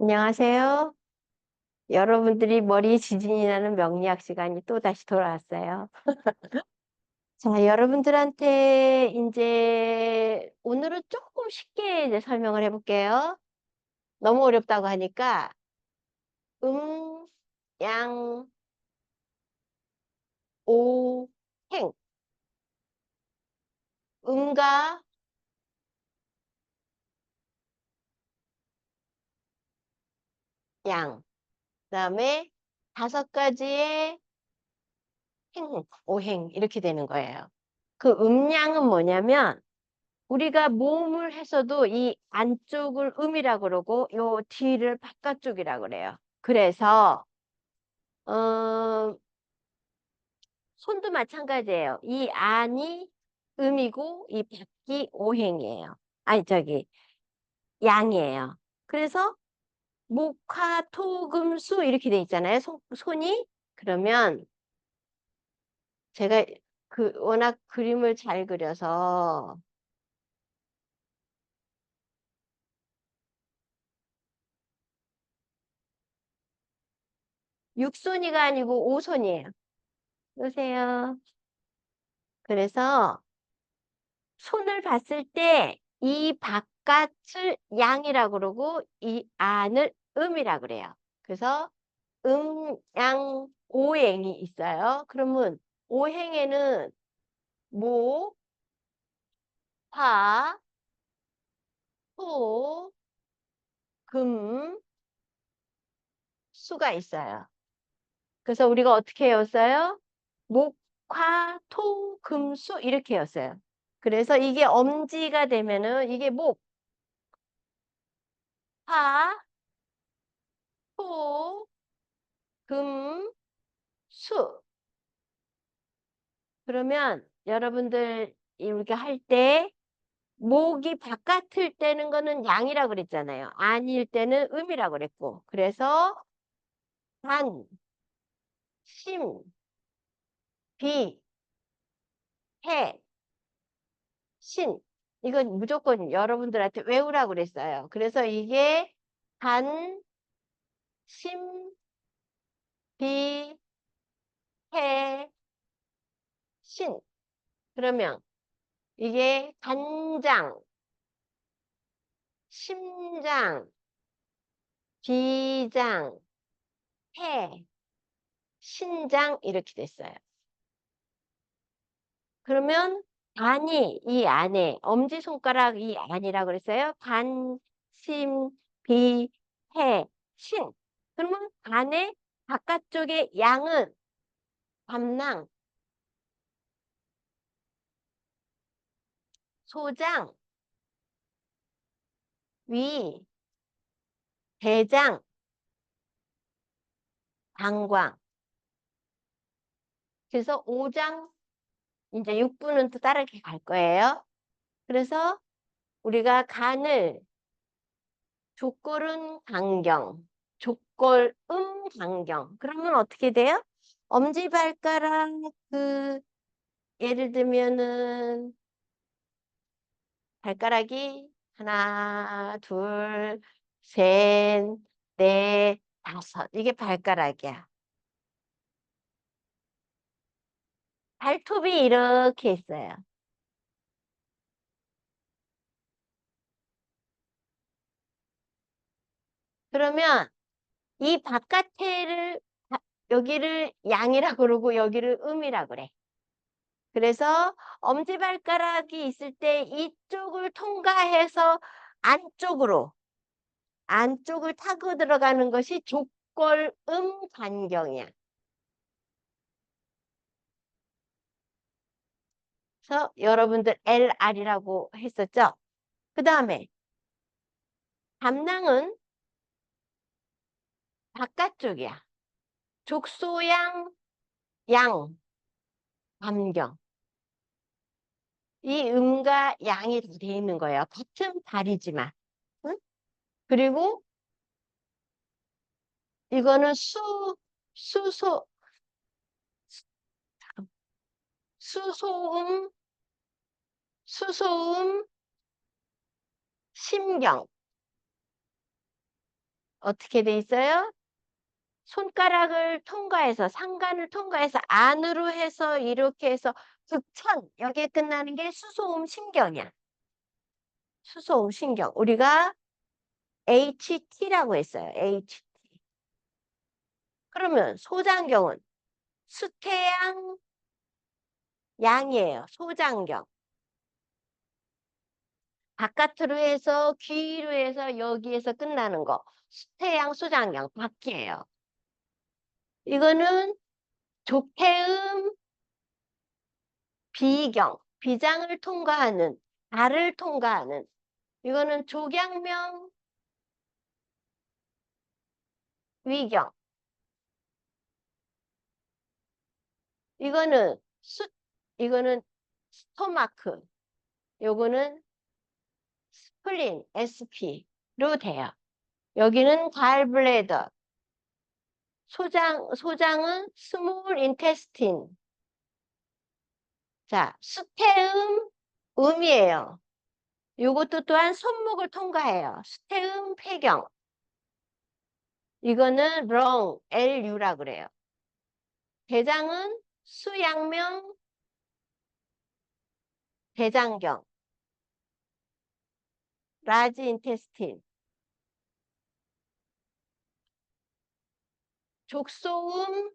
안녕하세요. 여러분들이 머리에 지진이 나는 명리학 시간이 또 다시 돌아왔어요. 자, 여러분들한테 이제 오늘은 조금 쉽게 이제 설명을 해볼게요. 너무 어렵다고 하니까 양, 오, 행. 음과 양. 그다음에 다섯 가지의 행, 오행 이렇게 되는 거예요. 그 음양은 뭐냐면 우리가 몸을 해서도 이 안쪽을 음이라고 그러고 요 뒤를 바깥쪽이라고 그래요. 그래서 어, 손도 마찬가지예요. 이 안이 음이고 이 밖이 오행이에요. 아니 저기 양이에요. 그래서 목화토금수 이렇게 돼 있잖아요. 손이 그러면 제가 그 워낙 그림을 잘 그려서 육손이가 아니고 오손이에요. 보세요. 그래서 손을 봤을 때 이 바깥을 양이라고 그러고 이 안을 음이라고 그래요. 그래서 양, 오행이 있어요. 그러면 오행에는 목, 화, 토, 금, 수가 있어요. 그래서 우리가 어떻게 외웠어요? 목, 화, 토, 금, 수 이렇게 외웠어요. 그래서 이게 엄지가 되면은 이게 목, 화, 토, 금, 수. 그러면 여러분들 이렇게 할 때 목이 바깥을 떼는 거는 양이라고 그랬잖아요. 아닐 때는 음이라고 그랬고. 그래서 단, 심, 비, 해, 신. 이건 무조건 여러분들한테 외우라고 그랬어요. 그래서 이게 단, 심, 비, 해, 신. 그러면 이게 간장, 심장, 비장, 해, 신장 이렇게 됐어요. 그러면 간이 이 안에 엄지손가락 이 안이라고 그랬어요. 간, 심, 비, 해, 신. 그러면 안에 바깥쪽에 양은 담낭, 소장, 위, 대장, 방광. 그래서 오장 이제 6부는 또 다르게 갈 거예요. 그래서 우리가 간을 족골은 강경, 족골음 강경. 그러면 어떻게 돼요? 엄지발가락 그 예를 들면은 발가락이 하나, 둘, 셋, 넷, 다섯. 이게 발가락이야. 발톱이 이렇게 있어요. 그러면 이 바깥에를 여기를 양이라고 그러고 여기를 음이라고 그래. 그래서 엄지발가락이 있을 때 이쪽을 통과해서 안쪽으로 안쪽을 타고 들어가는 것이 족골음 간경이야. 그래서 여러분들 LR이라고 했었죠? 그 다음에 담낭은 바깥쪽이야. 족소양, 양, 담경. 이 음과 양이 돼 있는 거예요. 같은 발이지만. 응? 그리고 이거는 수소, 수소음, 수소음, 심경. 어떻게 돼 있어요? 손가락을 통과해서 상간을 통과해서 안으로 해서 이렇게 해서 극천 여기에 끝나는 게 수소음 신경이야. 수소음 신경. 우리가 HT라고 했어요. HT. 그러면 소장경은 수태양 양이에요. 소장경. 바깥으로 해서 귀로 해서 여기에서 끝나는 거. 수태양 소장경 바퀴예요. 이거는 족태음 비경. 비장을 통과하는 발을 통과하는 이거는 족양명 위경. 이거는 이거는 스토마크. 요거는 스플린 SP로 돼요. 여기는 갈블레더. 소장은 스몰 인테스틴. 자, 수태음 음이에요. 요것도 또한 손목을 통과해요. 수태음 폐경. 이거는 렁 LU라 그래요. 대장은 수양명 대장경. 라지 인테스틴. 족소음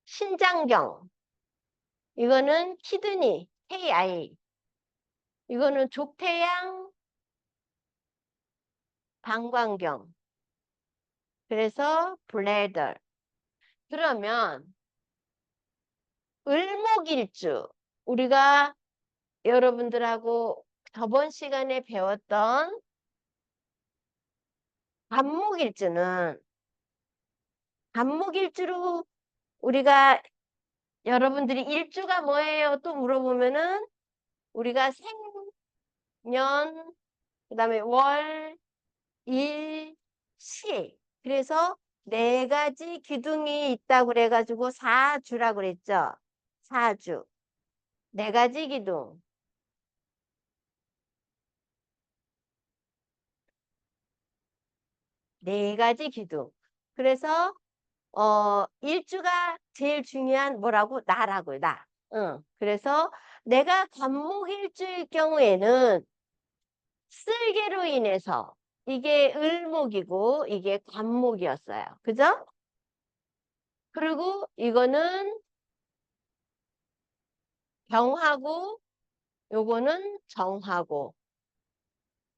신장경. 이거는 키드니 KI. 이거는 족태양 방광경. 그래서 블레더. 그러면 을목일주 우리가 여러분들하고 저번 시간에 배웠던 간목일주로 우리가 여러분들이 일주가 뭐예요? 또 물어보면은 우리가 생년 그다음에 월, 일, 시 그래서 네 가지 기둥이 있다고 그래가지고 사주라고 그랬죠. 사주 네 가지 기둥. 네 가지 기둥. 그래서 일주가 제일 중요한 뭐라고? 나라고요, 나. 응. 그래서 내가 간목일주일 경우에는 쓸개로 인해서 이게 을목이고 이게 간목이었어요. 그죠? 그리고 이거는 병하고 요거는 정하고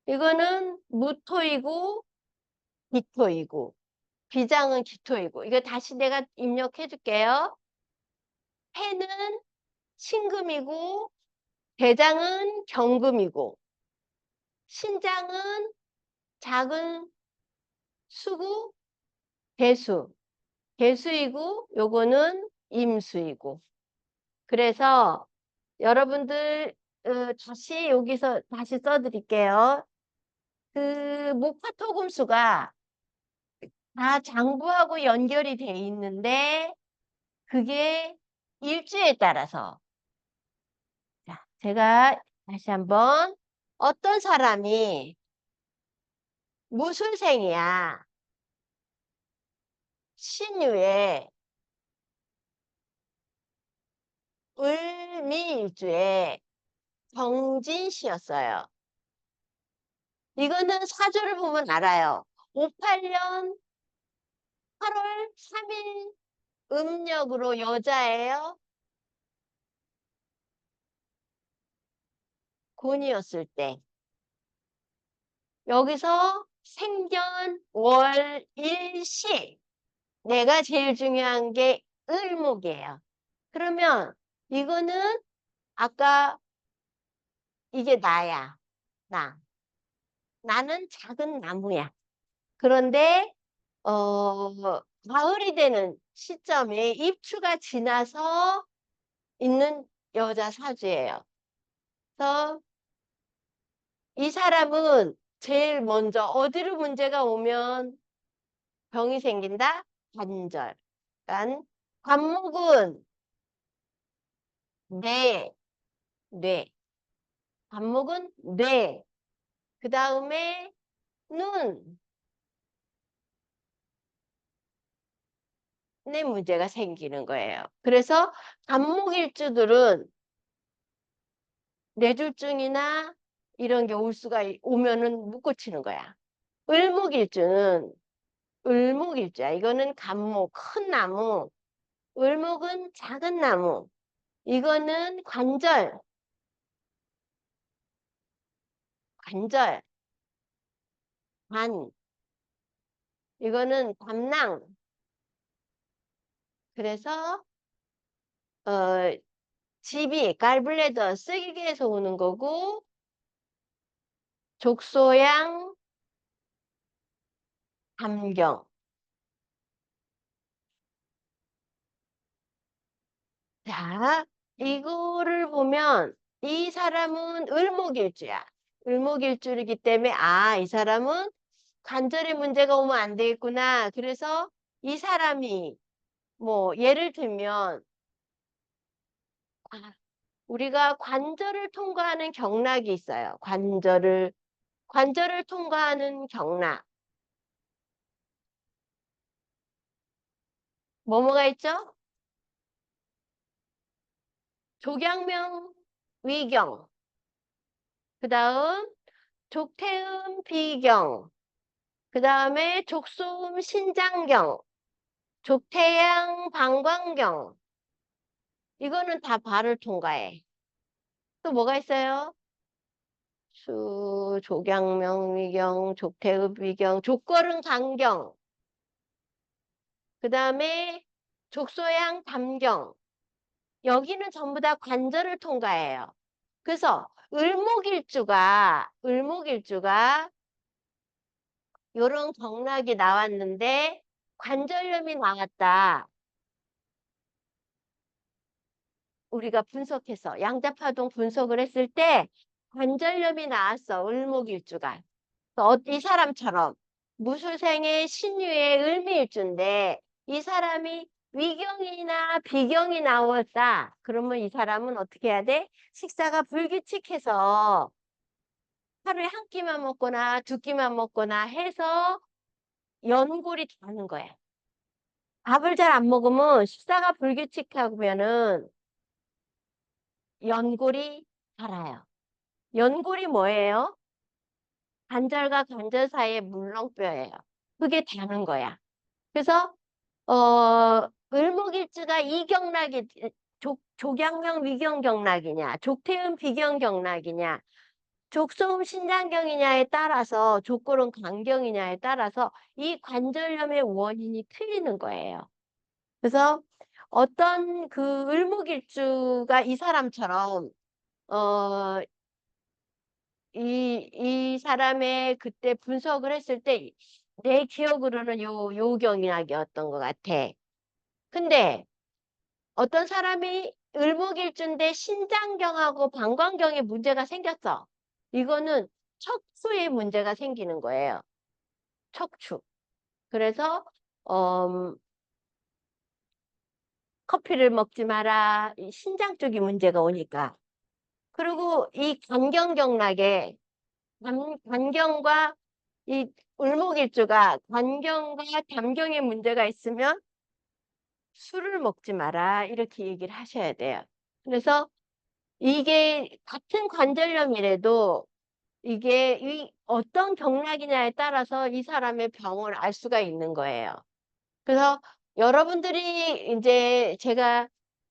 이거는 무토이고 기토이고 비장은 기토이고 이거 다시 내가 입력해 줄게요. 해는 신금이고 대장은 경금이고 신장은 작은 수고 개수 개수이고 요거는 임수이고 그래서 여러분들 다시 여기서 다시 써드릴게요. 그 목화토금수가 다 장부하고 연결이 돼 있는데 그게 일주에 따라서 자, 제가 다시 한번 어떤 사람이 무술생이야. 신유에 을미일주에 경진씨였어요. 이거는 사주를 보면 알아요. 58년 8월 3일 음력으로 여자예요. 곤이었을 때. 여기서 생견, 월, 일, 시. 내가 제일 중요한 게 을목이에요. 그러면 이거는 아까 이게 나야. 나. 나는 작은 나무야. 그런데 가을이 되는 시점에 입추가 지나서 있는 여자 사주예요. 그래서 이 사람은 제일 먼저 어디로 문제가 오면 병이 생긴다? 관절. 그러니까 관목은 뇌, 뇌. 관목은 뇌. 그 다음에 눈. 문제가 생기는 거예요. 그래서 간목일주들은 뇌졸중이나 이런 게 올 수가 오면은 못 고치는 거야. 을목일주는 을목일주야. 이거는 간목, 큰 나무. 을목은 작은 나무. 이거는 관절, 관절, 관. 이거는 담낭. 그래서 어 집이 갈블레더 쓰기에서 오는 거고 족소양 담경. 자, 이거를 보면 이 사람은 을목일주야. 을목일주이기 때문에 아, 이 사람은 관절에 문제가 오면 안 되겠구나. 그래서 이 사람이 뭐 예를 들면 아, 우리가 관절을 통과하는 경락이 있어요. 관절을 통과하는 경락. 뭐뭐가 있죠? 조경명 위경. 그다음 족태음 비경. 그다음에 족소음 신장경. 족태양 방광경. 이거는 다 발을 통과해. 또 뭐가 있어요? 조경명 위경, 족태읍 위경, 족걸음 간경. 그다음에 족소양 담경. 여기는 전부 다 관절을 통과해요. 그래서 을목일주가 요런 경락이 나왔는데 관절염이 나왔다. 우리가 분석해서 양자파동 분석을 했을 때 관절염이 나왔어. 을목일주가. 이 사람처럼 무술생의 신유의 을미일주인데 이 사람이 위경이나 비경이 나왔다. 그러면 이 사람은 어떻게 해야 돼? 식사가 불규칙해서 하루에 한 끼만 먹거나 두 끼만 먹거나 해서 연골이 닿는 거야. 밥을 잘 안 먹으면 식사가 불규칙하면은 연골이 닳아요. 연골이 뭐예요? 관절과 관절 사이의 물렁뼈예요. 그게 닳는 거야. 그래서 을목일주가 이경락이 조경명 위경경락이냐, 족태음 비경경락이냐, 족소음 신장경이냐에 따라서 족골은 간경이냐에 따라서 이 관절염의 원인이 틀리는 거예요. 그래서 어떤 그 을목일주가 이 사람처럼 어, 이 사람의 그때 분석을 했을 때 내 기억으로는 요경락이었던 것 같아. 근데 어떤 사람이 을목일주인데 신장경하고 방광경에 문제가 생겼어. 이거는 척추에 문제가 생기는 거예요. 척추. 그래서 커피를 먹지 마라. 이 신장 쪽이 문제가 오니까. 그리고 이 관경경락에 관경과 이 을목일주가 관경과 담경에 문제가 있으면 술을 먹지 마라. 이렇게 얘기를 하셔야 돼요. 그래서 이게 같은 관절염이라도 이게 어떤 경락이냐에 따라서 이 사람의 병을 알 수가 있는 거예요. 그래서 여러분들이 이제 제가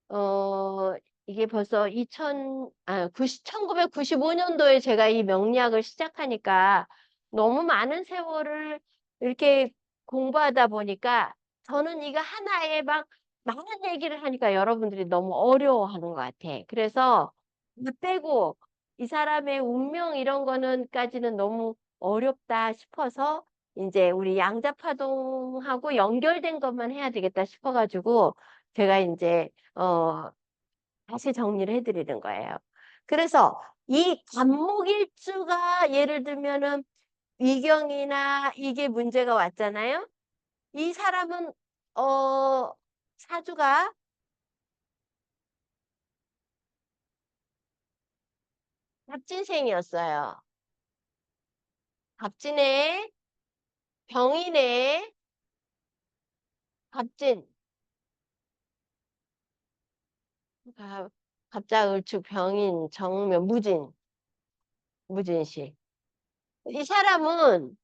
어 이게 벌써 1995년도에 제가 이 명리학을 시작하니까 너무 많은 세월을 이렇게 공부하다 보니까 저는 이거 하나에 막 많은 얘기를 하니까 여러분들이 너무 어려워하는 것 같아. 그래서 이거 빼고 이 사람의 운명 이런 거는까지는 너무 어렵다 싶어서 이제 우리 양자파동하고 연결된 것만 해야 되겠다 싶어가지고 제가 이제 다시 정리를 해드리는 거예요. 그래서 이 간목일주가 예를 들면은 위경이나 이게 문제가 왔잖아요. 이 사람은 어 사주가 갑진생이었어요. 갑진에 병인에 갑진. 가 갑자을축 병인 정면 무진 씨. 이 사람은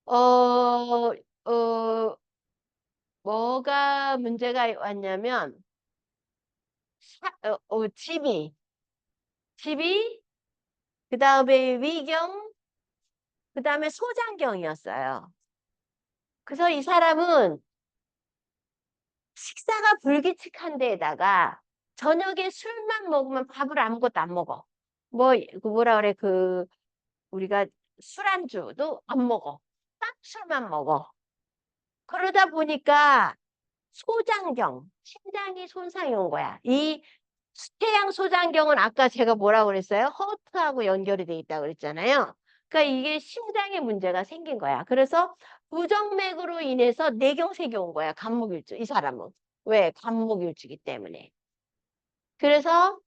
어 어 뭐가 문제가 왔냐면 집이 그다음에 위경 그다음에 소장경이었어요. 그래서 이 사람은 식사가 불규칙한 데에다가 저녁에 술만 먹으면 밥을 아무것도 안 먹어. 그 뭐라 그래 우리가 술안주도 안 먹어. 딱 술만 먹어. 그러다 보니까 소장경, 심장이 손상이 온 거야. 이 태양 소장경은 아까 제가 뭐라고 그랬어요? 허트하고 연결이 돼 있다고 그랬잖아요. 그러니까 이게 심장에 문제가 생긴 거야. 그래서 부정맥으로 인해서 뇌경색이 온 거야. 간목일주. 이 사람은. 왜? 간목일주기 때문에. 그래서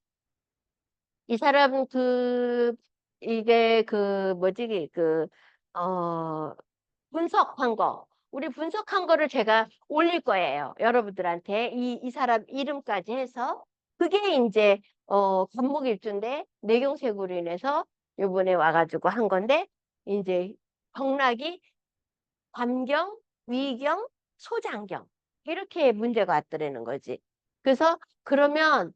이 사람 이게 뭐지, 분석한 거. 우리 분석한 거를 제가 올릴 거예요. 여러분들한테. 이 사람 이름까지 해서. 그게 이제, 간목일주인데, 뇌경색으로 인해서 요번에 와가지고 한 건데, 이제, 경락이 관경, 위경, 소장경. 이렇게 문제가 왔더라는 거지. 그래서 그러면,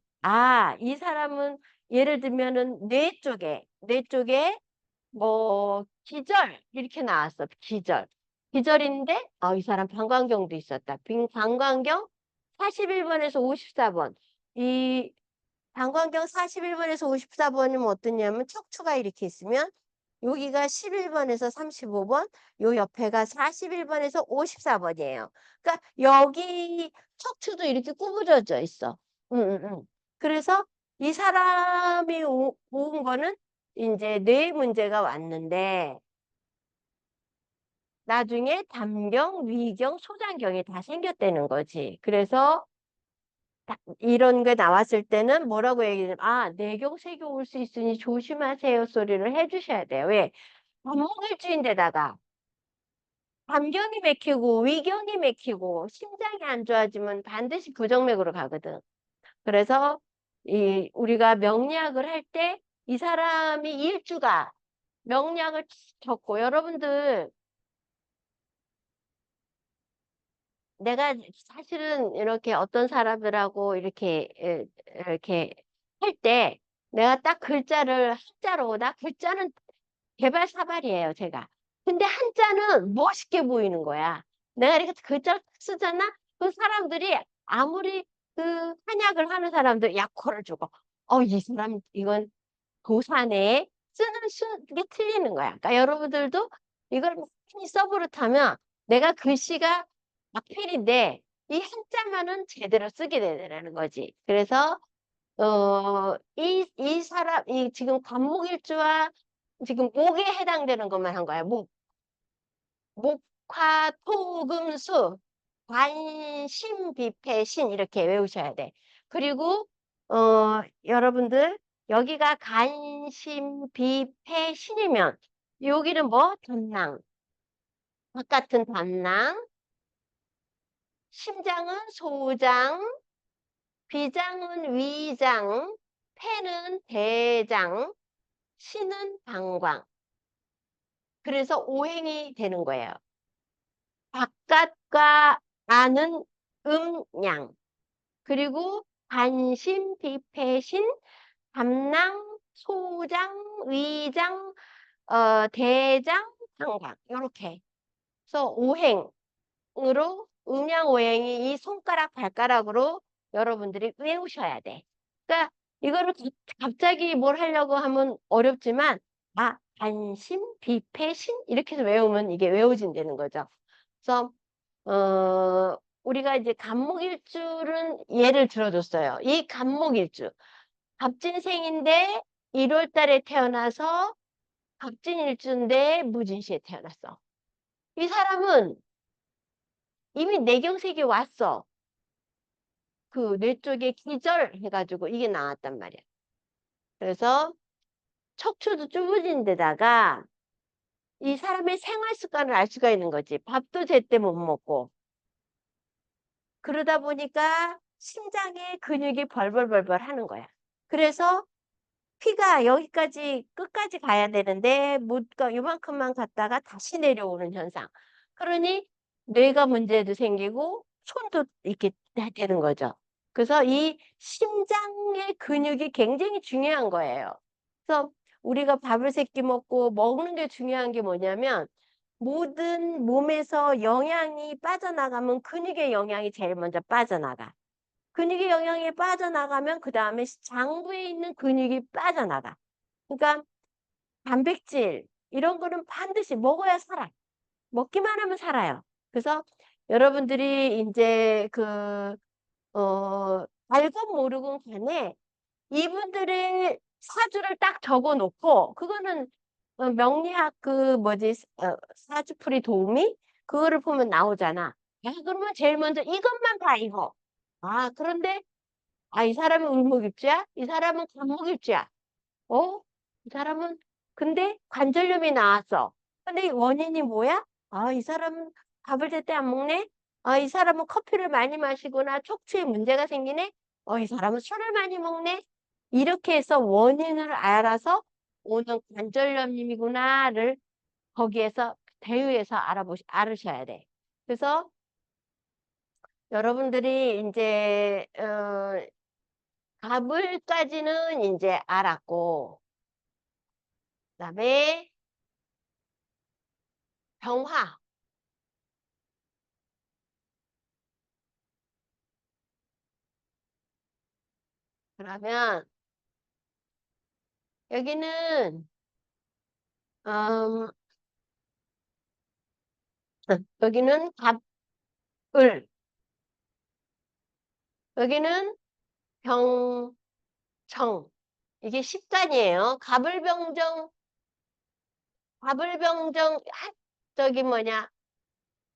이 사람은 예를 들면은 뇌 쪽에 기절 이렇게 나왔어. 기절인데 이 사람 방광경도 있었다. 방광경 41번에서 54번. 이 방광경 41번에서 54번이면 어떠냐면 척추가 이렇게 있으면 여기가 11번에서 35번, 요 옆에가 41번에서 54번이에요. 그러니까 여기 척추도 이렇게 구부러져 있어. 응, 응, 응. 그래서 이 사람이 온 거는 이제 뇌 문제가 왔는데 나중에 담경, 위경, 소장경이 다 생겼다는 거지. 그래서 이런 게 나왔을 때는 뭐라고 얘기하냐면 뇌경색이 올 수 있으니 조심하세요 소리를 해주셔야 돼요. 왜? 반목일주인데다가 담경이 맥히고 위경이 맥히고 심장이 안 좋아지면 반드시 부정맥으로 가거든. 그래서 우리가 명리학을 할 때 이 사람이 일주가 명리학을 적고 여러분들 내가 사실은 이렇게 어떤 사람들하고 이렇게 할 때 내가 딱 글자를 한자로 나 글자는 개발사발이에요, 제가. 근데 한자는 멋있게 보이는 거야. 내가 이렇게 글자를 딱 쓰잖아? 그 사람들이 아무리 한약을 하는 사람들 약호를 주고, 이 사람, 이건 도사네. 이게 틀리는 거야. 그러니까 여러분들도 이걸 많이 써버릇하면 내가 글씨가 악필인데 이 한자만은 제대로 쓰게 되는 거지. 그래서 이 사람, 지금 관목일주와 지금 목에 해당되는 것만 한 거야. 목화토금수, 관심비패신 이렇게 외우셔야 돼. 그리고 여러분들 여기가 간심비패신이면 여기는 뭐? 담낭. 바깥은 담낭, 심장은 소장, 비장은 위장, 폐는 대장, 신은 방광. 그래서 오행이 되는 거예요. 바깥과 안은 음양. 그리고 관심, 비패신, 담낭, 소장, 위장, 대장, 방광. 이렇게. 그래서 오행으로 음양 오행이 이 손가락, 발가락으로 여러분들이 외우셔야 돼. 그러니까 이거를 갑자기 뭘 하려고 하면 어렵지만 관심, 비패신 이렇게 해서 외우면 이게 외워진다는 거죠. 그래서 우리가 이제 간목일주는 예를 들어줬어요. 이 간목일주 갑진생인데 1월 달에 태어나서 갑진일주인데 무진시에 태어났어. 이 사람은 이미 뇌경색이 왔어. 그 뇌 쪽에 기절해가지고 이게 나왔단 말이야. 그래서 척추도 좁어진 데다가 이 사람의 생활 습관을 알 수가 있는 거지. 밥도 제때 못 먹고. 그러다 보니까 심장에 근육이 벌벌벌벌 하는 거야. 그래서 피가 여기까지 끝까지 가야 되는데 못 가 요만큼만 갔다가 다시 내려오는 현상. 그러니 뇌가 문제도 생기고 손도 이렇게 되는 거죠. 그래서 이 심장의 근육이 굉장히 중요한 거예요. 그래서 우리가 밥을 세끼 먹고 먹는 게 중요한 게 뭐냐면 모든 몸에서 영양이 빠져나가면 근육의 영양이 제일 먼저 빠져나가. 근육의 영양이 빠져나가면 그다음에 장부에 있는 근육이 빠져나가. 그러니까 단백질 이런 거는 반드시 먹어야 살아. 먹기만 하면 살아요. 그래서 여러분들이 인제 알건 모르건 간에 이분들의 사주를 딱 적어 놓고 그거는 명리학 사주풀이 도우미 그거를 보면 나오잖아. 야 그러면 제일 먼저 이것만 봐 이거. 아 그런데 이 사람은 을목입주야? 이 사람은 간목입주야. 어? 이 사람은 근데 관절염이 나왔어. 근데 이 원인이 뭐야? 이 사람은 밥을 제때 안 먹네? 이 사람은 커피를 많이 마시거나 척추에 문제가 생기네? 이 사람은 술을 많이 먹네? 이렇게 해서 원인을 알아서 오는 관절염이구나를 거기에서 대의해서 알으셔야 돼. 그래서 여러분들이 이제 갑을까지는 이제 알았고 그다음에 병화 그러면 여기는 음, 여기는 갑을 여기는 병정 이게 식간이에요. 갑을병정 저기 뭐냐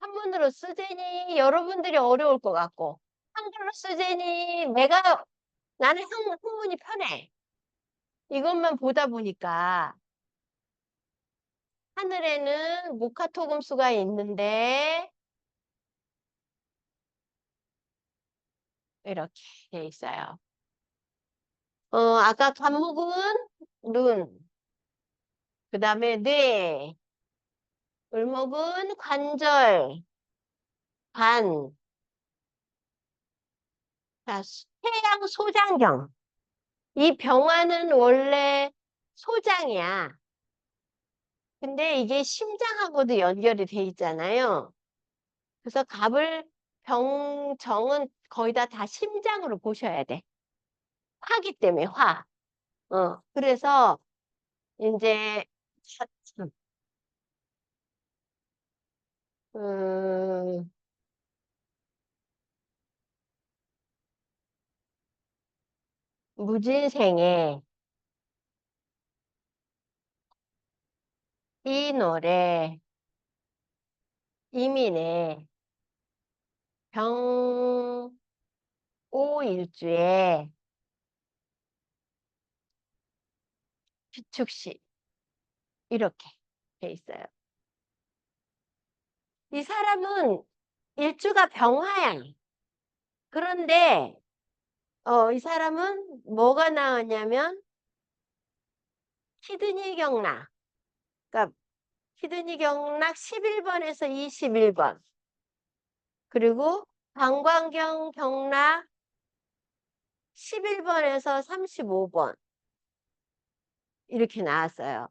한문으로 쓰자니 여러분들이 어려울 것 같고 한글로 쓰자니 나는 한문이 편해. 이것만 보다 보니까 하늘에는 목화토금수가 있는데 이렇게 돼 있어요. 아까 간목은 눈, 그 다음에 뇌, 을목은 관절, 간, 자, 태양 소장경. 이 병화는 원래 소장이야. 근데 이게 심장하고도 연결이 돼 있잖아요. 그래서 병정은 거의 다 심장으로 보셔야 돼. 화기 때문에 화. 그래서 이제 참, 음, 무진생에 이 노래 이민의 병오일주에 주축시 이렇게 돼 있어요. 이 사람은 일주가 병화야. 그런데 이 사람은 뭐가 나왔냐면 키드니 경락. 그러니까 키드니 경락 11번에서 21번. 그리고 방광경 경락 11번에서 35번. 이렇게 나왔어요.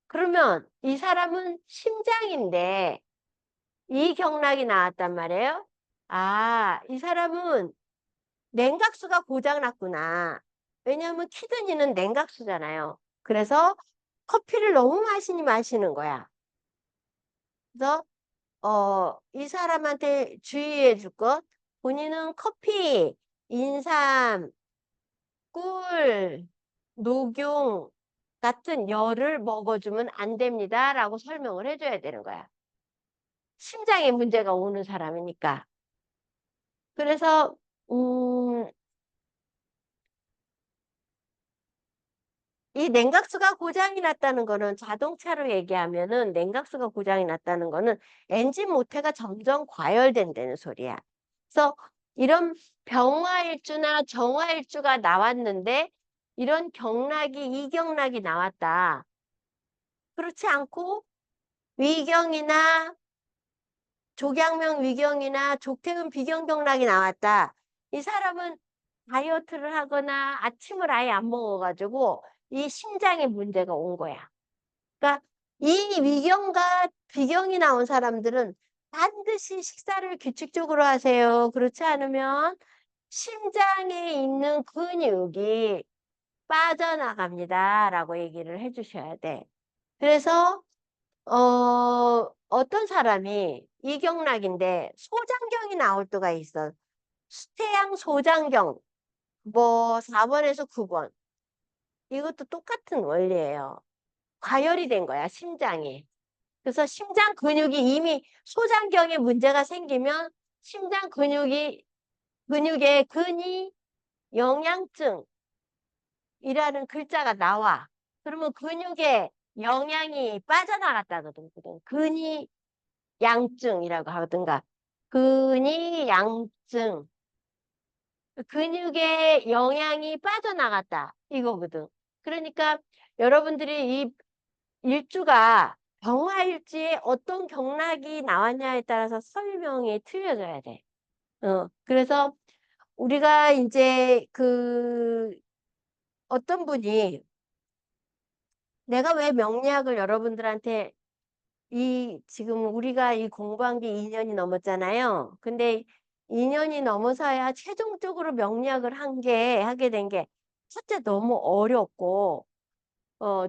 그러면 이 사람은 심장인데 이 경락이 나왔단 말이에요. 이 사람은 냉각수가 고장났구나. 왜냐하면 키드니는 냉각수잖아요. 그래서 커피를 너무 많이 마시는 거야. 그래서 이 사람한테 주의해 줄 것. 본인은 커피, 인삼, 꿀, 녹용 같은 열을 먹어주면 안 됩니다라고 설명을 해줘야 되는 거야. 심장에 문제가 오는 사람이니까. 그래서 이 냉각수가 고장이 났다는 거는 자동차로 얘기하면은 냉각수가 고장이 났다는 거는 엔진 모터가 점점 과열된다는 소리야. 그래서 이런 병화일주나 정화일주가 나왔는데 이런 경락이 이경락이 나왔다. 그렇지 않고 위경이나 조경명 위경이나 조태은 비경경락이 나왔다. 이 사람은 다이어트를 하거나 아침을 아예 안 먹어가지고 이 심장에 문제가 온 거야. 그러니까 이 위경과 비경이 나온 사람들은 반드시 식사를 규칙적으로 하세요. 그렇지 않으면 심장에 있는 근육이 빠져나갑니다. 라고 얘기를 해주셔야 돼. 그래서 어떤 사람이 이경락인데 소장경이 나올 때가 있어. 태양 소장경 뭐 4번에서 9번. 이것도 똑같은 원리예요. 과열이 된 거야, 심장이. 그래서 심장 근육이 이미 소장경에 문제가 생기면 심장 근육에 근이 영양증이라는 글자가 나와. 그러면 근육에 영양이 빠져나갔다거든. 근이 양증이라고 하든가. 근이 양증. 근육에 영양이 빠져나갔다. 이거거든. 그러니까 여러분들이 이 일주가 병화일지에 어떤 경락이 나왔냐에 따라서 설명이 틀려져야 돼. 그래서 우리가 이제 어떤 분이 내가 왜 명리학을 여러분들한테 지금 우리가 이 공부한 게 2년이 넘었잖아요. 근데 2년이 넘어서야 최종적으로 명리학을 하게 된 게 첫째 너무 어렵고 어,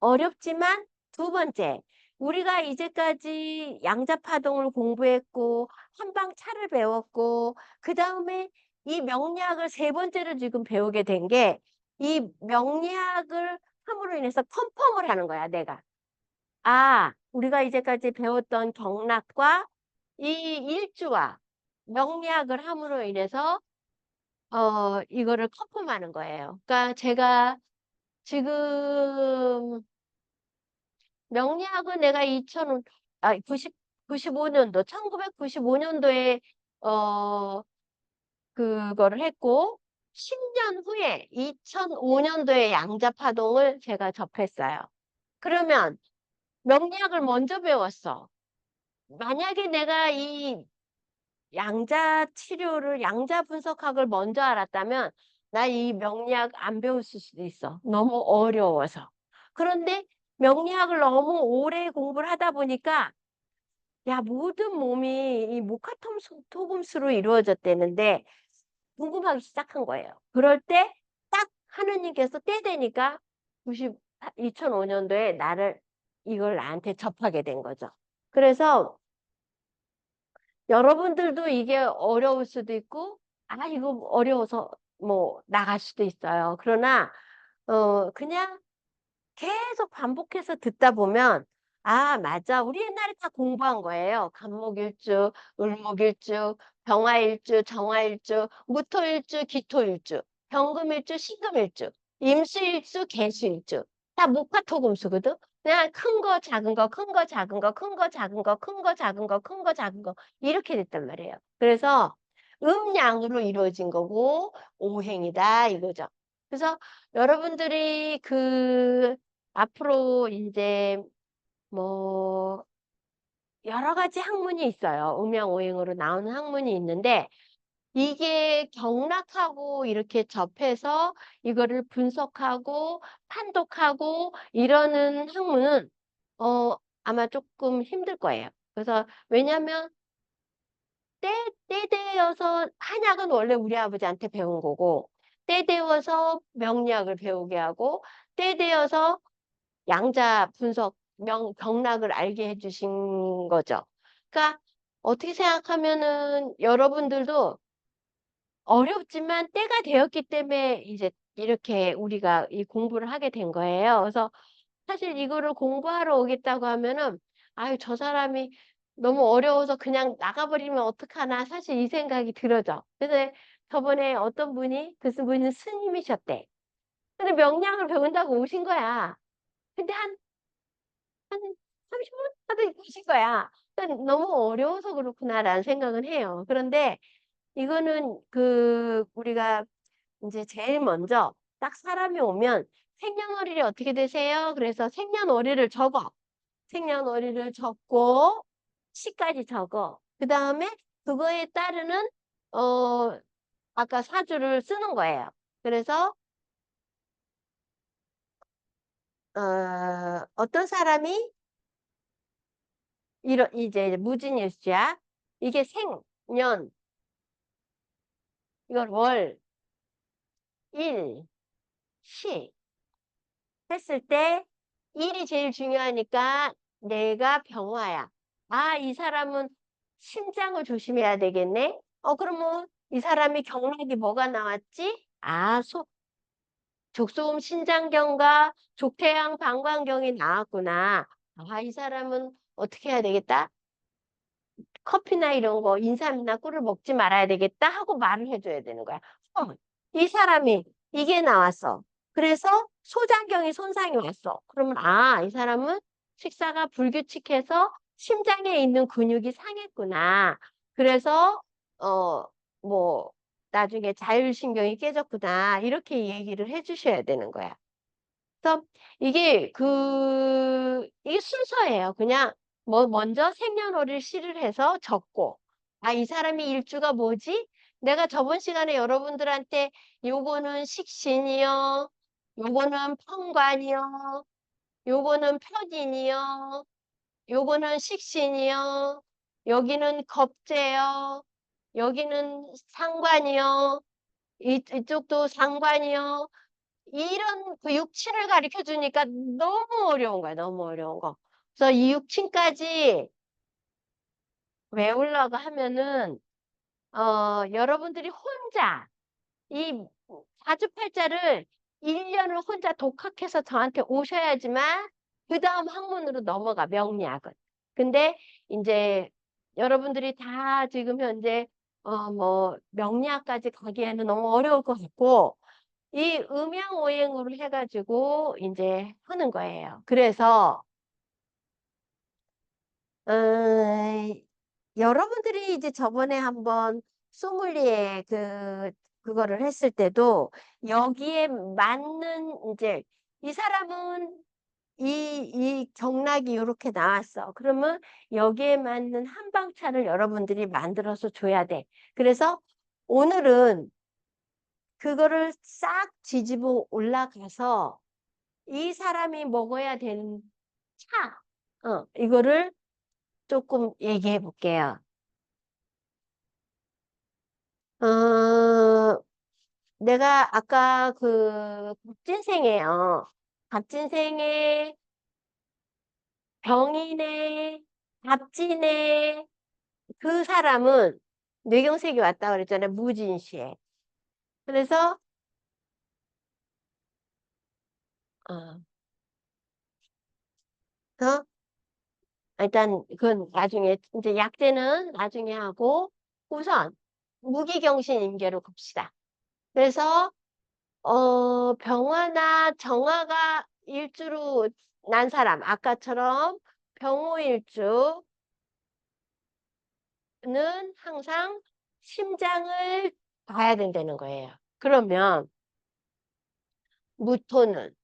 어렵지만 두 번째, 우리가 이제까지 양자파동을 공부했고 한방차를 배웠고 그 다음에 이 명리학을 세 번째로 지금 배우게 된 게 이 명리학을 함으로 인해서 컨펌을 하는 거야, 내가. 아, 우리가 이제까지 배웠던 경락과 이 일주와 명리학을 함으로 인해서 이거를 컨펌하는 거예요. 그러니까 제가 지금 명리학은 내가 95년도, 1995년도에, 그거를 했고, 10년 후에 2005년도에 양자파동을 제가 접했어요. 그러면 명리학을 먼저 배웠어. 만약에 내가 이 양자 치료를, 양자 분석학을 먼저 알았다면, 나 이 명리학 안 배웠을 수도 있어. 너무 어려워서. 그런데 명리학을 너무 오래 공부를 하다 보니까, 야, 모든 몸이 이 목화토금수로 이루어졌다는데, 궁금하기 시작한 거예요. 그럴 때, 딱 하느님께서 때 되니까, 2005년도에 이걸 나한테 접하게 된 거죠. 그래서, 여러분들도 이게 어려울 수도 있고, 아, 이거 어려워서 뭐 나갈 수도 있어요. 그러나, 그냥 계속 반복해서 듣다 보면, 아, 맞아. 우리 옛날에 다 공부한 거예요. 간목일주, 을목일주, 병화일주, 정화일주, 무토일주, 기토일주, 병금일주, 신금일주, 임수일주, 개수일주. 다 목화토금수거든. 그냥 큰 거, 작은 거, 큰 거, 작은 거, 큰 거, 작은 거, 큰 거, 작은 거, 큰 거, 작은 거. 이렇게 됐단 말이에요. 그래서 음양으로 이루어진 거고, 오행이다, 이거죠. 그래서 여러분들이 앞으로 이제 뭐 여러 가지 학문이 있어요. 음양오행으로 나오는 학문이 있는데 이게 경락하고 이렇게 접해서 이거를 분석하고 판독하고 이러는 학문은 아마 조금 힘들 거예요. 그래서 왜냐하면 때 되어서 한약은 원래 우리 아버지한테 배운 거고 때 되어서 명리학을 배우게 하고 때 되어서 양자 분석 경락을 알게 해주신 거죠. 그러니까 어떻게 생각하면은 여러분들도 어렵지만 때가 되었기 때문에 이제 이렇게 우리가 이 공부를 하게 된 거예요. 그래서 사실 이거를 공부하러 오겠다고 하면은 아유 저 사람이 너무 어려워서 그냥 나가버리면 어떡하나 사실 이 생각이 들어져. 그래서 저번에 어떤 분이 그 분은 스님이셨대. 근데 명량을 배운다고 오신 거야. 근데 한 30분 하도 오신 거야. 그러니까 너무 어려워서 그렇구나라는 생각은 해요. 그런데 이거는 우리가 이제 제일 먼저 딱 사람이 오면 생년월일이 어떻게 되세요? 그래서 생년월일을 적어. 생년월일을 적고 시까지 적어. 그 다음에 그거에 따르는 어 아까 사주를 쓰는 거예요. 그래서 어떤 사람이 이제 무진일수야. 이게 생년 이걸 월, 일, 시 했을 때 일이 제일 중요하니까 내가 병화야. 아, 이 사람은 심장을 조심해야 되겠네. 그러면 이 사람이 경락이 뭐가 나왔지? 아, 족소음 신장경과 족태양 방광경이 나왔구나. 아, 이 사람은 어떻게 해야 되겠다? 커피나 이런 거, 인삼이나 꿀을 먹지 말아야 되겠다 하고 말을 해줘야 되는 거야. 이 사람이 이게 나왔어. 그래서 소장경이 손상이 왔어. 그러면 이 사람은 식사가 불규칙해서 심장에 있는 근육이 상했구나. 그래서 어, 뭐 나중에 자율신경이 깨졌구나. 이렇게 얘기를 해주셔야 되는 거야. 그래서 이게 순서예요. 그냥 먼저 생년월일 시를 해서 적고, 이 사람이 일주가 뭐지? 내가 저번 시간에 여러분들한테 요거는 식신이요, 요거는 편관이요, 요거는 편인이요, 요거는 식신이요, 여기는 겁재요, 여기는 상관이요, 이쪽도 상관이요. 이런 육친을 가르쳐 주니까 너무 어려운 거야, 너무 어려운 거. 그래서 이 육친까지 외우려고 하면은, 여러분들이 혼자 이 사주팔자를 1년을 혼자 독학해서 저한테 오셔야지만, 그 다음 학문으로 넘어가, 명리학은. 근데 이제 여러분들이 다 지금 현재, 명리학까지 가기에는 너무 어려울 것 같고, 이 음양오행으로 해가지고 이제 하는 거예요. 그래서 어, 여러분들이 이제 저번에 한번 소믈리에 그거를 했을 때도 여기에 맞는 이제 이 사람은 이 경락이 이렇게 나왔어. 그러면 여기에 맞는 한방차를 여러분들이 만들어서 줘야 돼. 그래서 오늘은 그거를 싹 뒤집어 올라가서 이 사람이 먹어야 되는 차, 이거를 조금 얘기해 볼게요. 어, 내가 아까 갑진생이에요. 갑진생에 병인의 갑진의 그 사람은 뇌경색이 왔다 그랬잖아요. 무진시에. 그래서 어, 그 일단 그건 나중에 이제 약제는 나중에 하고 우선 무기경신 임계로 갑시다. 그래서 병화나 정화가 일주로 난 사람 아까처럼 병호일주는 항상 심장을 봐야 된다는 거예요. 그러면 무토는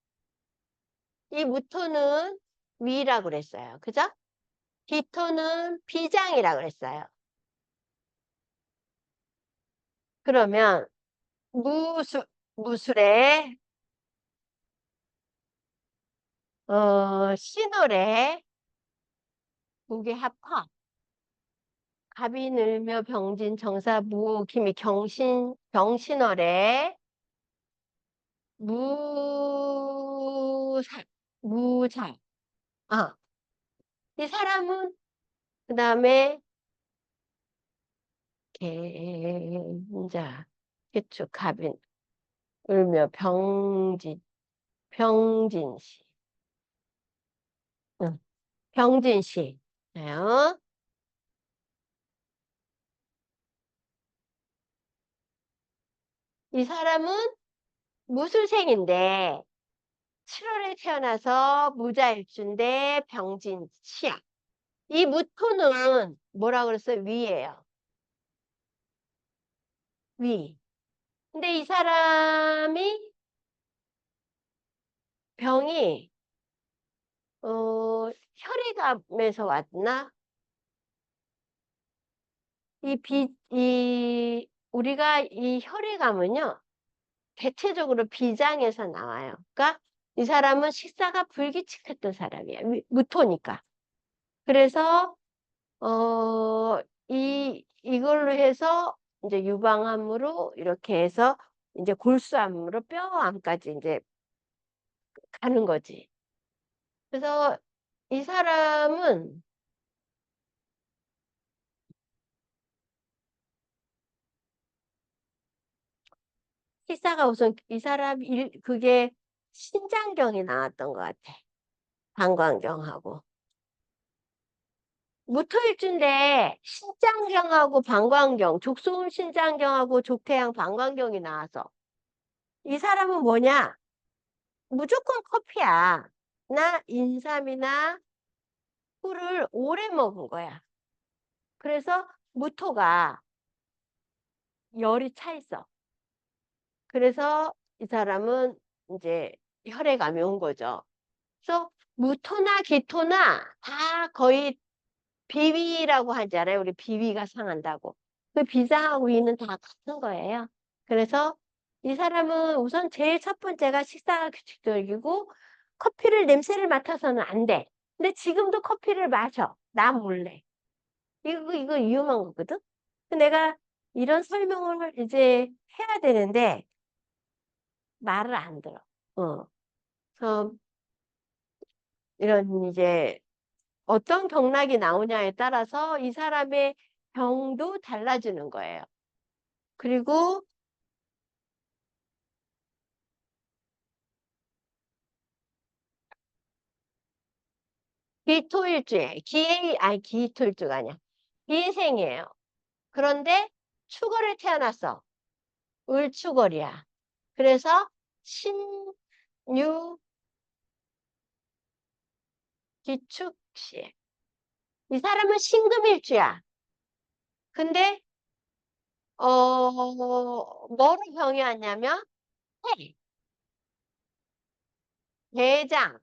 이 무토는 위라고 그랬어요. 그죠? 기토는 비장이라고 그랬어요. 그러면 무술에 신월에 무게합화 갑이 늘며 병진 정사 무kim이 병신월에 무사 무자 이 사람은 그 다음에 개자 개축 갑인 을며 병진시 응, 병진시 요 이 사람은 무술생인데 7월에 태어나서 무자일주인데 병진시야. 이 무토는 뭐라 그랬어요? 위예요. 위. 근데 이 사람이 병이 혈액암에서 왔나? 우리가 이 혈액암은요, 대체적으로 비장에서 나와요. 그러니까 이 사람은 식사가 불규칙했던 사람이에요. 무토니까. 그래서, 어, 이걸로 해서 이제 유방암으로 이렇게 해서 이제 골수암으로 뼈암까지 이제 가는 거지. 그래서 이 사람은 식사가 우선 이 사람 그게 신장경이 나왔던 것 같아. 방광경하고. 무토일주인데 신장경하고 방광경, 족소음 신장경하고 족태양 방광경이 나와서 이 사람은 뭐냐? 무조건 커피야. 나 인삼이나 꿀을 오래 먹은 거야. 그래서 무토가 열이 차 있어. 그래서 이 사람은 이제 혈액암이 온 거죠. 그래서 무토나 기토나 다 거의 비위라고 하지 않아요? 우리 비위가 상한다고. 그 비상하고 위는 다 같은 거예요. 그래서 이 사람은 우선 제일 첫 번째가 식사가 규칙적이고 커피를 냄새를 맡아서는 안 돼. 근데 지금도 커피를 마셔. 나 몰래. 이거 위험한 거거든? 내가 이런 설명을 이제 해야 되는데 말을 안 들어. 그래서 이런 이제 어떤 경락이 나오냐에 따라서 이 사람의 병도 달라지는 거예요. 그리고 기토일주에 아니 기토일주가 아니야. 기생이에요. 그런데 축월에 태어났어. 을축월이야. 그래서 신유 기축시. 이 사람은 신금일주야. 근데 뭐로 병이 왔냐면 폐, 대장,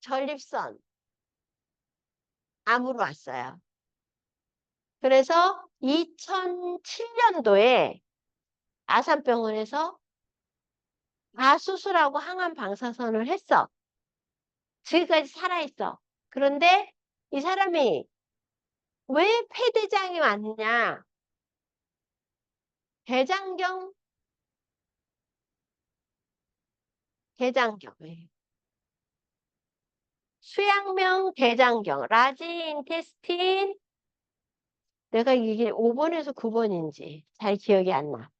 전립선, 암으로 왔어요. 그래서 2007년도에 아산병원에서 다수술하고 항암 방사선을 했어. 지금까지 살아있어. 그런데 이 사람이 왜 폐대장이 왔냐? 대장경, 대장경. 수양명 대장경, 라지 인테스틴. 내가 이게 5번에서 9번인지 잘 기억이 안 나.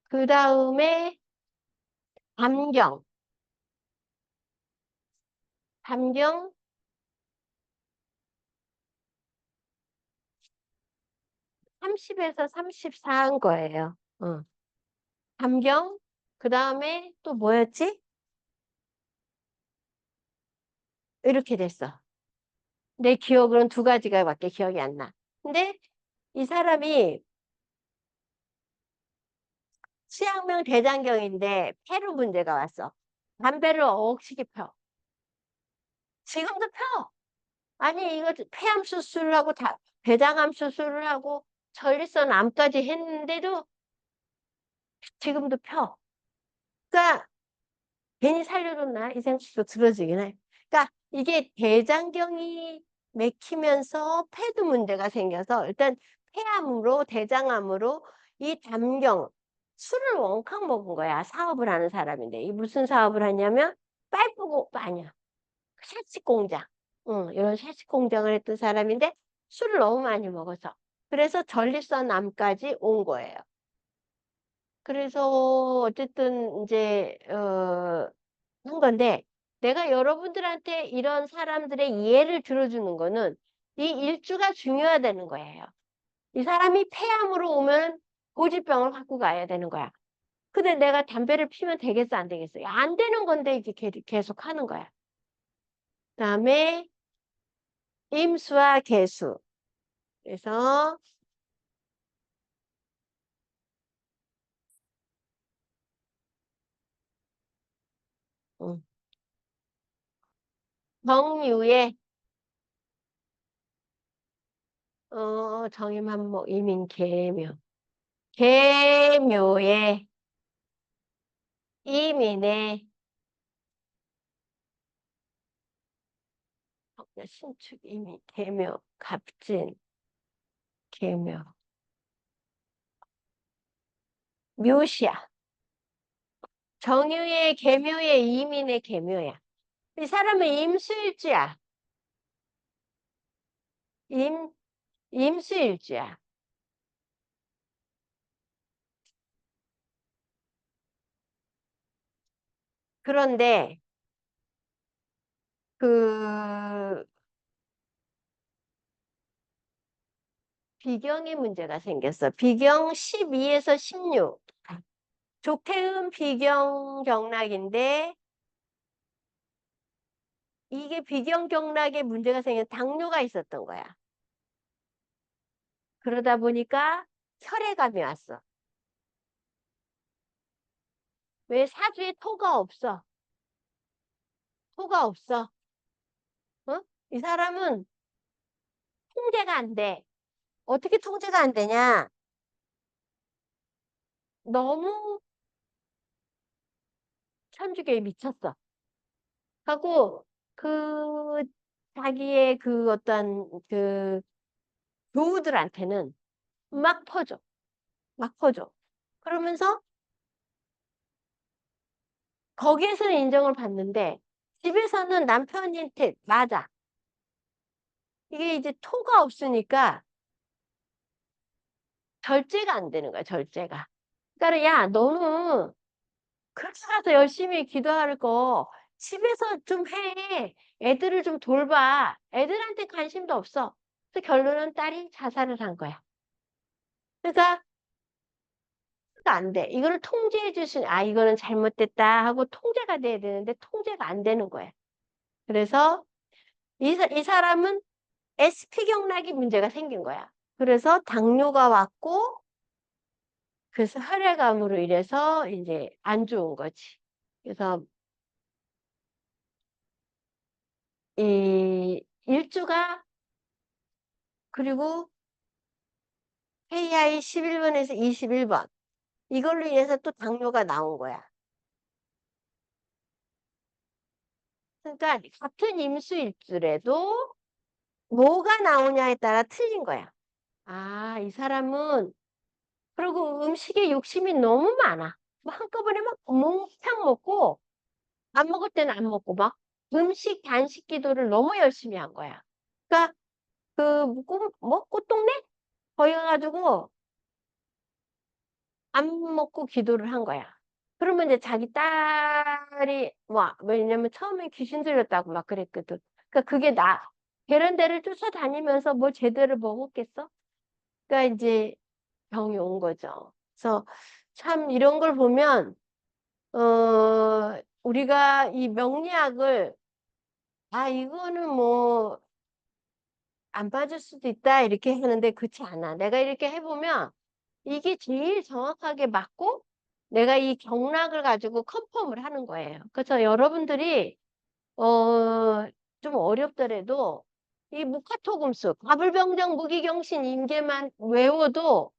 그 다음에 담경, 담경 30에서 34한 거예요. 담경, 그 다음에 또 뭐였지? 이렇게 됐어. 내 기억으로는 두 가지가 밖에 기억이 안 나. 근데 이 사람이 수양명 대장경인데 폐로 문제가 왔어. 담배를 억지게 펴. 지금도 펴. 아니 이거 폐암 수술을 하고 대장암 수술을 하고 전립선 암까지 했는데도 지금도 펴. 그러니까 괜히 살려줬나 이 생각도 들어지긴 해. 그러니까 이게 대장경이 맥히면서 폐도 문제가 생겨서 일단 폐암으로 대장암으로 이 담경 술을 원칵 먹은 거야. 사업을 하는 사람인데 이 무슨 사업을 하냐면 빨프고 아니야. 샤식 공장. 응, 이런 샤식 공장을 했던 사람인데 술을 너무 많이 먹어서 그래서 전립선 암까지 온 거예요. 그래서 어쨌든 이제 한 건데 내가 여러분들한테 이런 사람들의 이해를 들어주는 거는 이 일주가 중요하다는 거예요. 이 사람이 폐암으로 오면 고질병을 갖고 가야 되는 거야. 근데 내가 담배를 피면 되겠어 안 되겠어? 안 되는 건데 이게 계속 하는 거야. 그다음에 임수와 개수. 그래서 음, 정유의 정임한목 이민 계묘. 계묘의 이민의 신축 이민 계묘 갑진 계묘 묘시야. 정유의 계묘의 이민의 계묘야. 이 사람은 임수일주야. 임 임수일주야. 그런데 그 비경의 문제가 생겼어. 비경 12에서 16. 조태음 비경 경락인데 이게 비경 경락에 문제가 생겨 당뇨가 있었던 거야. 그러다 보니까 혈액암이 왔어. 왜 사주에 토가 없어? 토가 없어. 어? 이 사람은 통제가 안 돼. 어떻게 통제가 안 되냐? 너무 천주교에 미쳤어. 하고 그 자기의 그 어떤 그 교우들한테는 막 퍼줘. 막 퍼줘. 그러면서 거기에서는 인정을 받는데 집에서는 남편한테 맞아. 이게 이제 토가 없으니까 절제가 안 되는 거야, 절제가. 그러니까 야, 너는 그렇게 가서 열심히 기도할 거 집에서 좀 해. 애들을 좀 돌봐. 애들한테 관심도 없어. 그래서 결론은 딸이 자살을 한 거야. 그러니까 안 돼. 이거를 통제해 주신, 이거는 잘못됐다 하고 통제가 돼야 되는데 통제가 안 되는 거야. 그래서 이 사람은 SP 경락이 문제가 생긴 거야. 그래서 당뇨가 왔고, 그래서 혈액암으로 인해서 이제 안 좋은 거지. 그래서 이 일주가 그리고 KI 11번에서 21번 이걸로 인해서 또 당뇨가 나온 거야. 그러니까 같은 임수일주래도 뭐가 나오냐에 따라 틀린 거야. 이 사람은 그리고 음식에 욕심이 너무 많아. 뭐 한꺼번에 막 몽탕 먹고 안 먹을 때는 안 먹고 막 음식 단식 기도를 너무 열심히 한 거야. 그러니까 뭐 꽃동네 거기 가가지고 안 먹고 기도를 한 거야. 그러면 이제 자기 딸이 뭐 왜냐면 처음에 귀신 들렸다고 막 그랬거든. 그러니까 그게 베란다를 쫓아다니면서 뭐 제대로 먹었겠어? 그러니까 이제 병이 온 거죠. 그래서 참 이런 걸 보면 우리가 이 명리학을 이거는 뭐 안 빠질 수도 있다 이렇게 하는데 그렇지 않아. 내가 이렇게 해보면 이게 제일 정확하게 맞고 내가 이 경락을 가지고 컨펌을 하는 거예요. 그래서 여러분들이 좀 어렵더라도 이 무카토금수, 가불병정, 무기경신, 임계만 외워도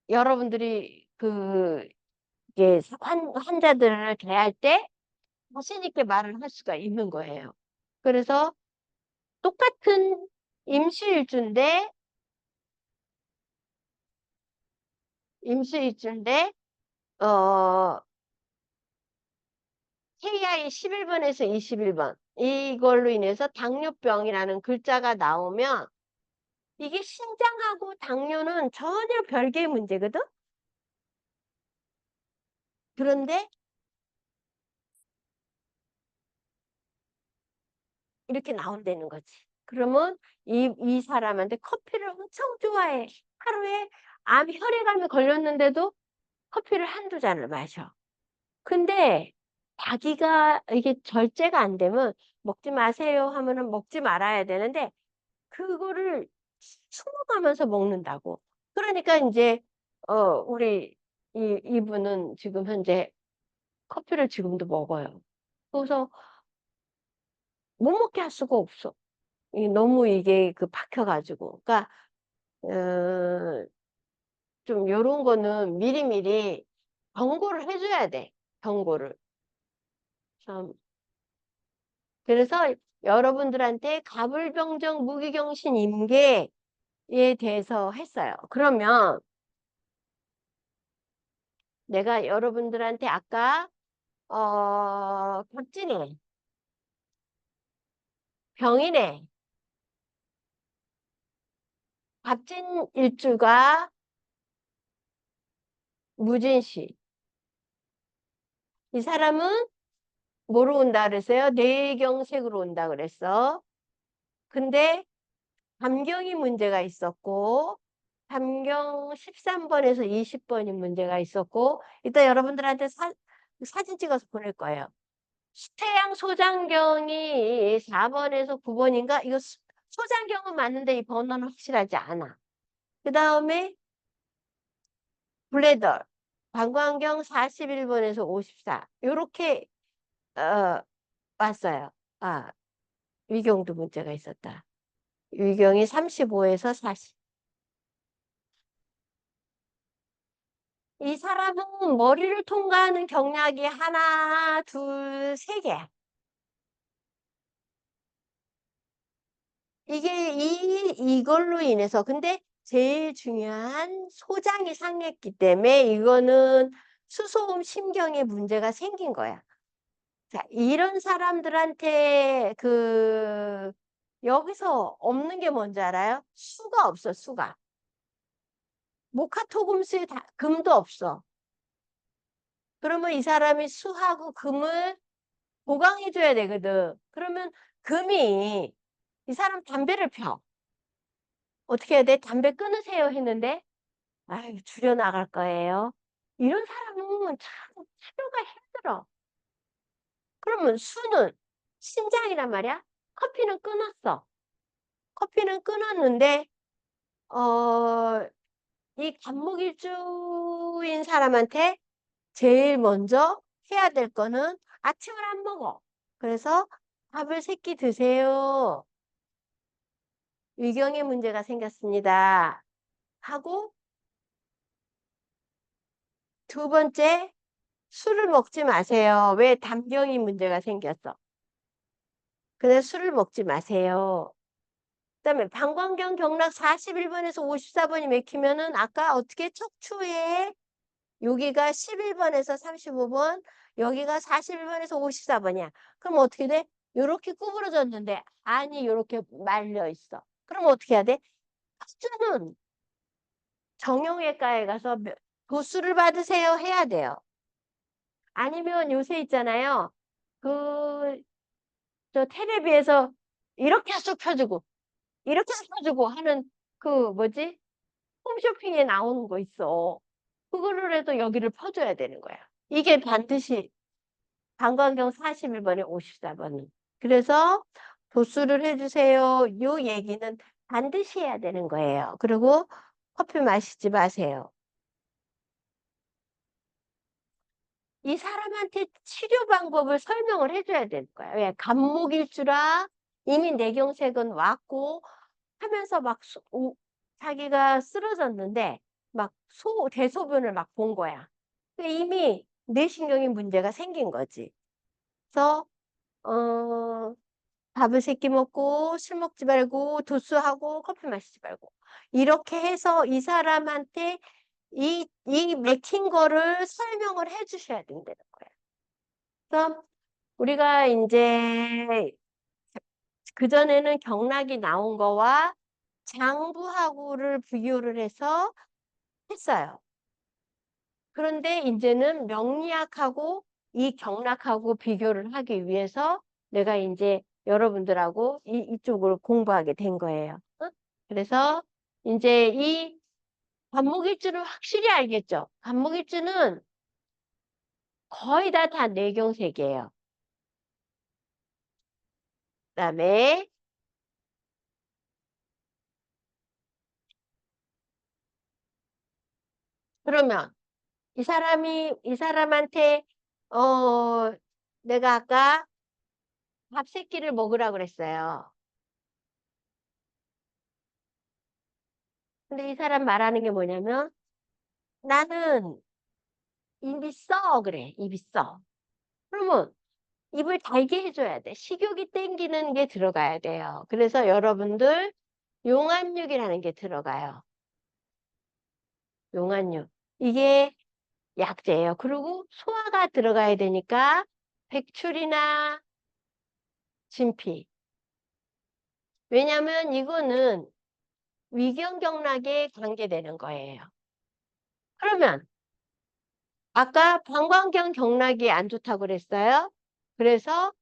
여러분들이 이게 환자들을 대할 때 자신 있게 말을 할 수가 있는 거예요. 그래서 똑같은 임시일주인데 임시일주인데 어 KI 11번에서 21번 이걸로 인해서 당뇨병이라는 글자가 나오면 이게 신장하고 당뇨는 전혀 별개의 문제거든. 그런데 이렇게 나온다는 거지. 그러면 이 사람한테 커피를 엄청 좋아해. 하루에 혈액암이 걸렸는데도 커피를 한두 잔을 마셔. 근데 자기가 이게 절제가 안 되면 먹지 마세요 하면은 먹지 말아야 되는데 그거를 숨어가면서 먹는다고. 그러니까 이제 우리 이분은 지금 현재 커피를 지금도 먹어요. 그래서 못 먹게 할 수가 없어. 너무 이게 박혀가지고. 그러니까 어, 좀 요런 거는 미리미리 경고를 해줘야 돼. 경고를. 참. 그래서 여러분들한테 가불병정 무기경신 임계에 대해서 했어요. 그러면 내가 여러분들한테 아까 격진해, 병인해, 갑진 일주가 무진시. 이 사람은 뭐로 온다 그랬어요? 뇌경색으로 온다 그랬어. 근데 담경이 문제가 있었고 담경 13번에서 20번이 문제가 있었고 이따 여러분들한테 사진 찍어서 보낼 거예요. 수태양 소장경이 4번에서 9번인가? 이거 소장경은 맞는데 이 번호는 확실하지 않아. 그 다음에 블레더 방광경 41번에서 54 요렇게 왔어요. 아, 위경도 문제가 있었다. 위경이 35에서 40. 이 사람은 머리를 통과하는 경락이 하나, 둘, 세 개. 이게 이걸로 인해서 근데 제일 중요한 소장이 상했기 때문에 이거는 수소음 심경에 문제가 생긴 거야. 자, 이런 사람들한테 여기서 없는 게 뭔지 알아요? 수가 없어, 수가. 모카토금수에 금도 없어. 그러면 이 사람이 수하고 금을 보강해줘야 되거든. 그러면 금이 이 사람 담배를 펴. 어떻게 해야 돼? 담배 끊으세요 했는데 아유 줄여나갈 거예요. 이런 사람은 참 치료가 힘들어. 그러면 수는 신장이란 말이야. 커피는 끊었어. 커피는 끊었는데 이 간목일주인 사람한테 제일 먼저 해야 될 거는 아침을 안 먹어. 그래서 밥을 3끼 드세요. 위경에 문제가 생겼습니다. 하고 두 번째 술을 먹지 마세요. 왜? 담경이 문제가 생겼어. 그래서 술을 먹지 마세요. 그다음에 방광경 경락 41번에서 54번이 맥히면은 아까 어떻게 척추에 여기가 11번에서 35번, 여기가 41번에서 54번이야. 그럼 어떻게 돼? 요렇게 구부러졌는데 아니 요렇게 말려 있어. 그럼 어떻게 해야 돼? 척추는 정형외과에 가서 도수를 받으세요 해야 돼요. 아니면 요새 있잖아요. 저 테레비에서 이렇게 쑥 펴주고 이렇게 쑥 펴주고 하는 뭐지? 홈쇼핑에 나오는 거 있어. 그거를 해도 여기를 퍼줘야 되는 거야. 이게 반드시 방광경 41번에 54번은. 그래서 도수를 해주세요. 요 얘기는 반드시 해야 되는 거예요. 그리고 커피 마시지 마세요. 이 사람한테 치료 방법을 설명을 해줘야 되는 거야. 왜? 간목일주라 이미 뇌경색은 왔고 하면서 막 자기가 쓰러졌는데 막 대소변을 막 본 거야. 이미 뇌신경에 문제가 생긴 거지. 그래서 밥을 3끼 먹고 술 먹지 말고 도수하고 커피 마시지 말고 이렇게 해서 이 사람한테 이 맥힌 거를 설명을 해 주셔야 된다는 거예요. 그래서 우리가 이제 그전에는 경락이 나온 거와 장부하고를 비교를 해서 했어요. 그런데 이제는 명리학하고 이 경락하고 비교를 하기 위해서 내가 이제 여러분들하고 이쪽을 공부하게 된 거예요. 응? 그래서 이제 이 간목일주는 확실히 알겠죠? 간목일주는 거의 다 뇌경색이에요. 그다음에 그러면 이 사람한테 어 내가 아까 밥 세 끼를 먹으라 그랬어요. 근데 이 사람 말하는 게 뭐냐면 나는 입이 써 그래. 입이 써. 그러면 입을 달게 해줘야 돼. 식욕이 땡기는 게 들어가야 돼요. 그래서 여러분들 용압육이라는 게 들어가요. 용압육. 이게 약재예요. 그리고 소화가 들어가야 되니까 백출이나 진피. 왜냐면 이거는 위경경락에 관계되는 거예요. 그러면 아까 방광경 경락이 안 좋다고 그랬어요. 그래서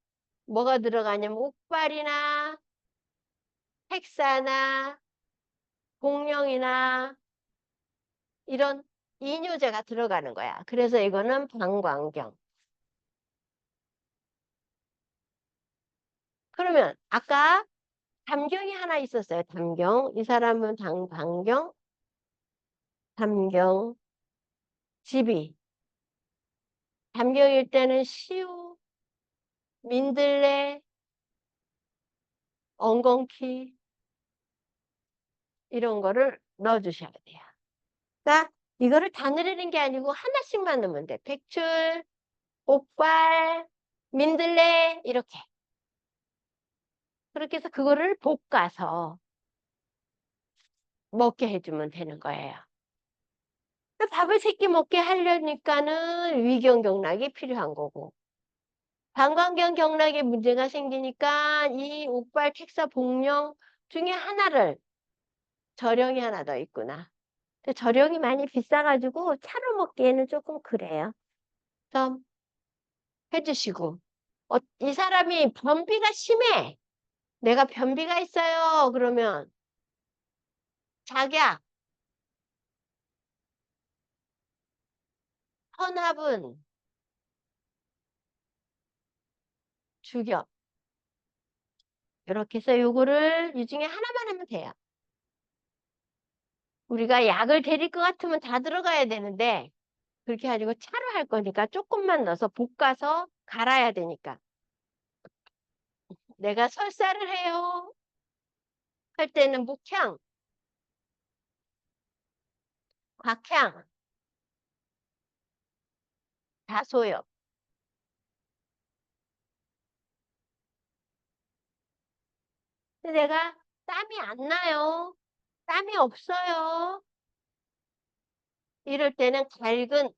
뭐가 들어가냐면 옥발이나 핵사나 공룡이나 이런 이뇨제가 들어가는 거야. 그래서 이거는 방광경. 그러면 아까 담경이 하나 있었어요. 담경. 이 사람은 방경, 담경, 지비. 담경일 때는 시우, 민들레, 엉겅퀴 이런 거를 넣어주셔야 돼요. 그러니까 이거를 다 넣으려는 게 아니고 하나씩만 넣으면 돼. 백출, 옥발, 민들레 이렇게. 그렇게 해서 그거를 볶아서 먹게 해주면 되는 거예요. 밥을 세끼 먹게 하려니까는 위경경락이 필요한 거고. 방광경 경락에 문제가 생기니까 이 옥발, 책사, 복령 중에 하나를 저령이 하나 더 있구나. 근데 저령이 많이 비싸가지고 차로 먹기에는 조금 그래요. 그래서 해주시고. 이 사람이 변비가 심해. 내가 변비가 있어요. 그러면 자기야, 헌합은 죽여. 이렇게 해서 요거를 이 중에 하나만 하면 돼요. 우리가 약을 데릴 것 같으면 다 들어가야 되는데 그렇게 가지고 차로 할 거니까 조금만 넣어서 볶아서 갈아야 되니까. 내가 설사를 해요. 할 때는 묵향, 곽향, 다소엽. 근데 내가 땀이 안 나요. 땀이 없어요. 이럴 때는 갈근,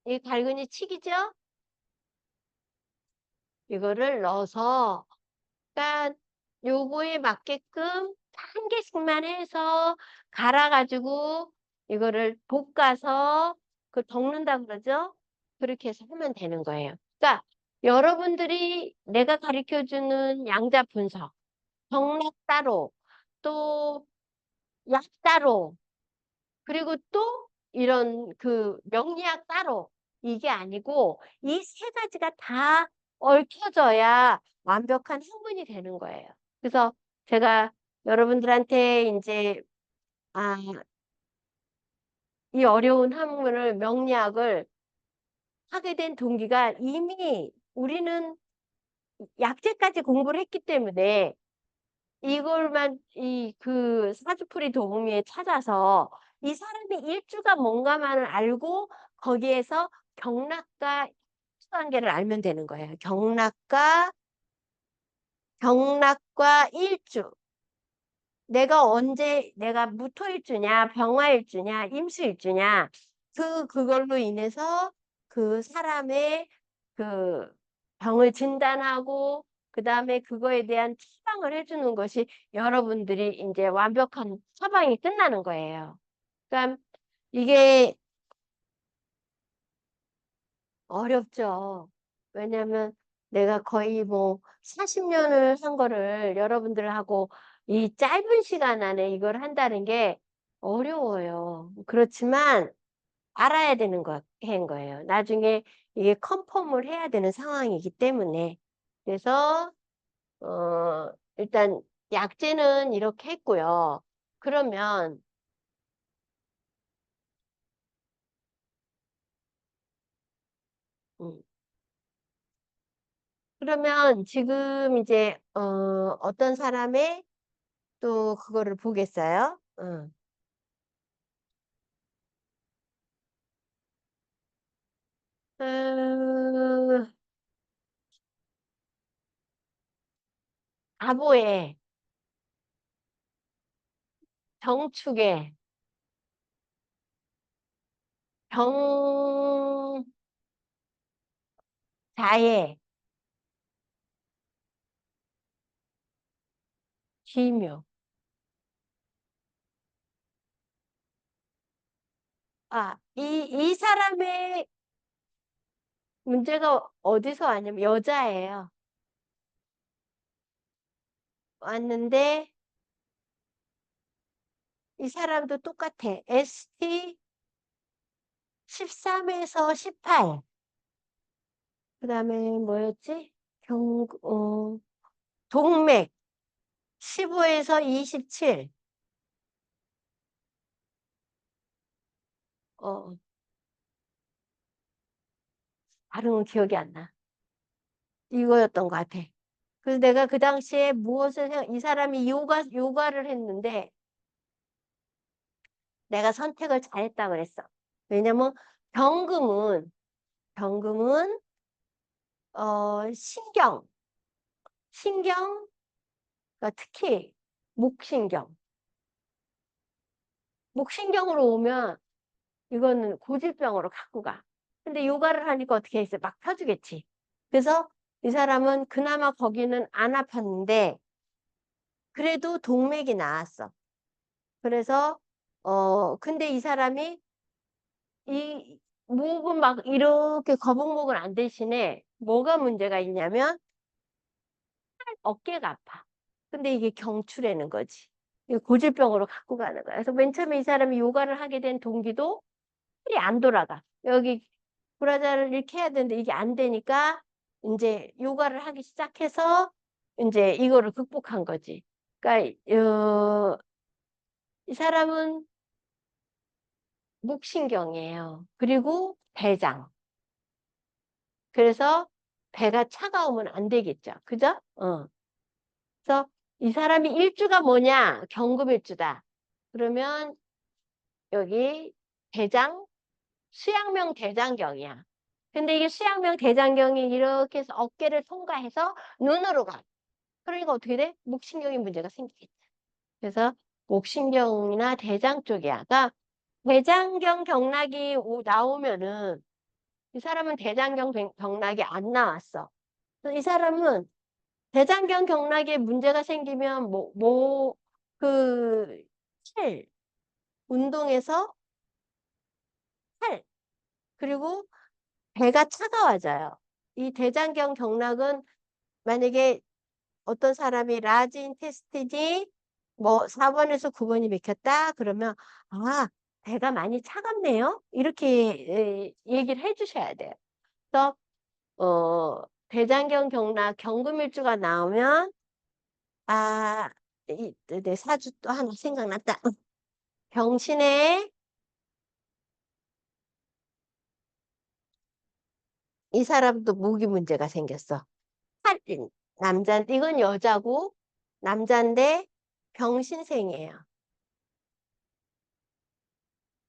이 갈근이 칡이죠? 이거를 넣어서 그러니까 요거에 맞게끔 한 개씩만 해서 갈아가지고 이거를 볶아서 그 덮는다 그러죠? 그렇게 해서 하면 되는 거예요. 그러니까 여러분들이 내가 가르쳐주는 양자 분석, 경락 따로, 또 약 따로, 그리고 또 이런 그 명리학 따로 이게 아니고 이 세 가지가 다 얽혀져야 완벽한 학문이 되는 거예요. 그래서 제가 여러분들한테 이제 아, 이 어려운 학문을 명리학을 하게 된 동기가 이미 우리는 약제까지 공부를 했기 때문에 이걸만 이 그 사주풀이 도우미에 찾아서 이 사람의 일주가 뭔가만을 알고 거기에서 경락과 관계를 알면 되는 거예요. 경락과 일주. 내가 언제 내가 무토일주냐, 병화일주냐, 임수일주냐 그걸로 인해서 그 사람의 그 병을 진단하고 그다음에 그거에 대한 처방을 해주는 것이 여러분들이 이제 완벽한 처방이 끝나는 거예요. 그러니까 이게 어렵죠. 왜냐면 내가 거의 뭐 40년을 한 거를 여러분들하고 이 짧은 시간 안에 이걸 한다는 게 어려워요. 그렇지만 알아야 되는 한 거예요. 나중에 이게 컨펌을 해야 되는 상황이기 때문에. 그래서 일단 약제는 이렇게 했고요. 그러면 음, 그러면 지금 이제 어떤 사람의 또 그거를 보겠어요? 음, 가보에 정축에 정자에 기묘. 이 사람의 문제가 어디서 왔냐면 여자예요. 왔는데 이 사람도 똑같아. ST 13에서 18. 그다음에 뭐였지? 동맥 15에서 27. 어, 발음은 기억이 안 나. 이거였던 것 같아. 그래서 내가 그 당시에 이 사람이 요가를 했는데 내가 선택을 잘했다 그랬어. 왜냐면 경금은, 경금은, 신경, 그러니까 특히 목신경. 목신경으로 오면 이거는 고질병으로 갖고 가. 근데 요가를 하니까 어떻게 했어? 막 펴주겠지. 그래서 이 사람은 그나마 거기는 안 아팠는데 그래도 동맥이 나왔어. 그래서 근데 이 사람이 이 목은 막 이렇게 거북목은 안 대신에 뭐가 문제가 있냐면 어깨가 아파. 근데 이게 경추라는 거지. 이게 고질병으로 갖고 가는 거야. 그래서 맨 처음에 이 사람이 요가를 하게 된 동기도 팔이 안 돌아가. 여기 브라자를 이렇게 해야 되는데 이게 안 되니까 이제 요가를 하기 시작해서 이제 이거를 극복한 거지. 그러니까 이 사람은 목신경이에요. 그리고 대장. 그래서 배가 차가우면 안 되겠죠. 그죠? 그래서 이 사람이 일주가 뭐냐? 경금일주다. 그러면 여기 대장, 수양명 대장경이야. 근데 이게 수양명 대장경이 이렇게 해서 어깨를 통과해서 눈으로 가. 그러니까 어떻게 돼? 목신경에 문제가 생기겠지. 그래서 목신경이나 대장 쪽이야. 그러니까 대장경 경락이 나오면은 이 사람은 대장경 경락이 안 나왔어. 그래서 이 사람은 대장경 경락에 문제가 생기면 그, 팔, 운동에서 팔, 그리고 배가 차가워져요. 이 대장경 경락은 만약에 어떤 사람이 라지 인테스티지 뭐 4번에서 9번이 맥혔다 그러면 배가 많이 차갑네요. 이렇게 얘기를 해주셔야 돼요. 그래서 대장경 경락 경금일주가 나오면 내 사주 또 하나 생각났다. 병신에 이 사람도 모기 문제가 생겼어. 이건 여자고 남자인데 병신생이에요.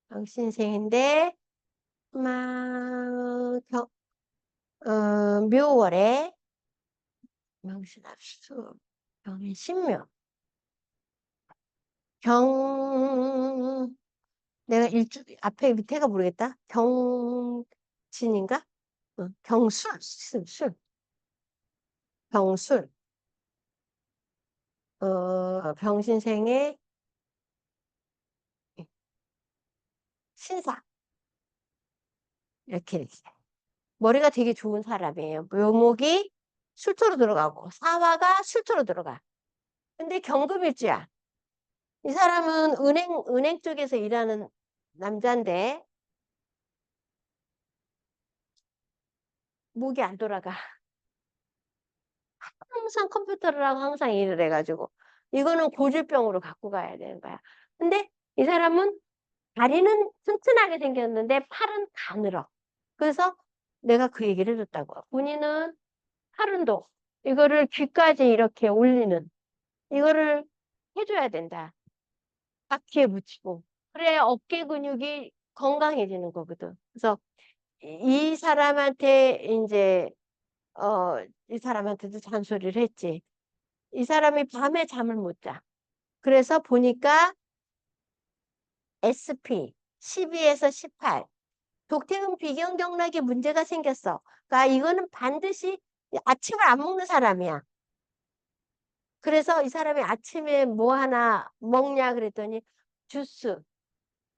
병신생인데 막 묘월에 명신합수 병인 신묘 경 내가 앞에 밑에가 모르겠다. 경진인가? 경술 병술 병신생의 신사 이렇게 돼 있어요. 머리가 되게 좋은 사람이에요. 묘목이 술토로 들어가고 사화가 술토로 들어가. 근데 경금일주야. 이 사람은 은행 쪽에서 일하는 남자인데 목이 안 돌아가. 항상 컴퓨터를 하고 항상 일을 해가지고. 이거는 고질병으로 갖고 가야 되는 거야. 근데 이 사람은 다리는 튼튼하게 생겼는데 팔은 가늘어. 그래서 내가 그 얘기를 해줬다고. 본인은 팔 운동, 이거를 귀까지 이렇게 올리는, 이거를 해줘야 된다. 바퀴에 붙이고. 그래야 어깨 근육이 건강해지는 거거든. 그래서 이 사람한테 이제, 이 사람한테도 잔소리를 했지. 이 사람이 밤에 잠을 못 자. 그래서 보니까 SP 12에서 18. 독태음 비경경락에 문제가 생겼어. 그러니까 이거는 반드시 아침을 안 먹는 사람이야. 그래서 이 사람이 아침에 뭐 하나 먹냐 그랬더니 주스,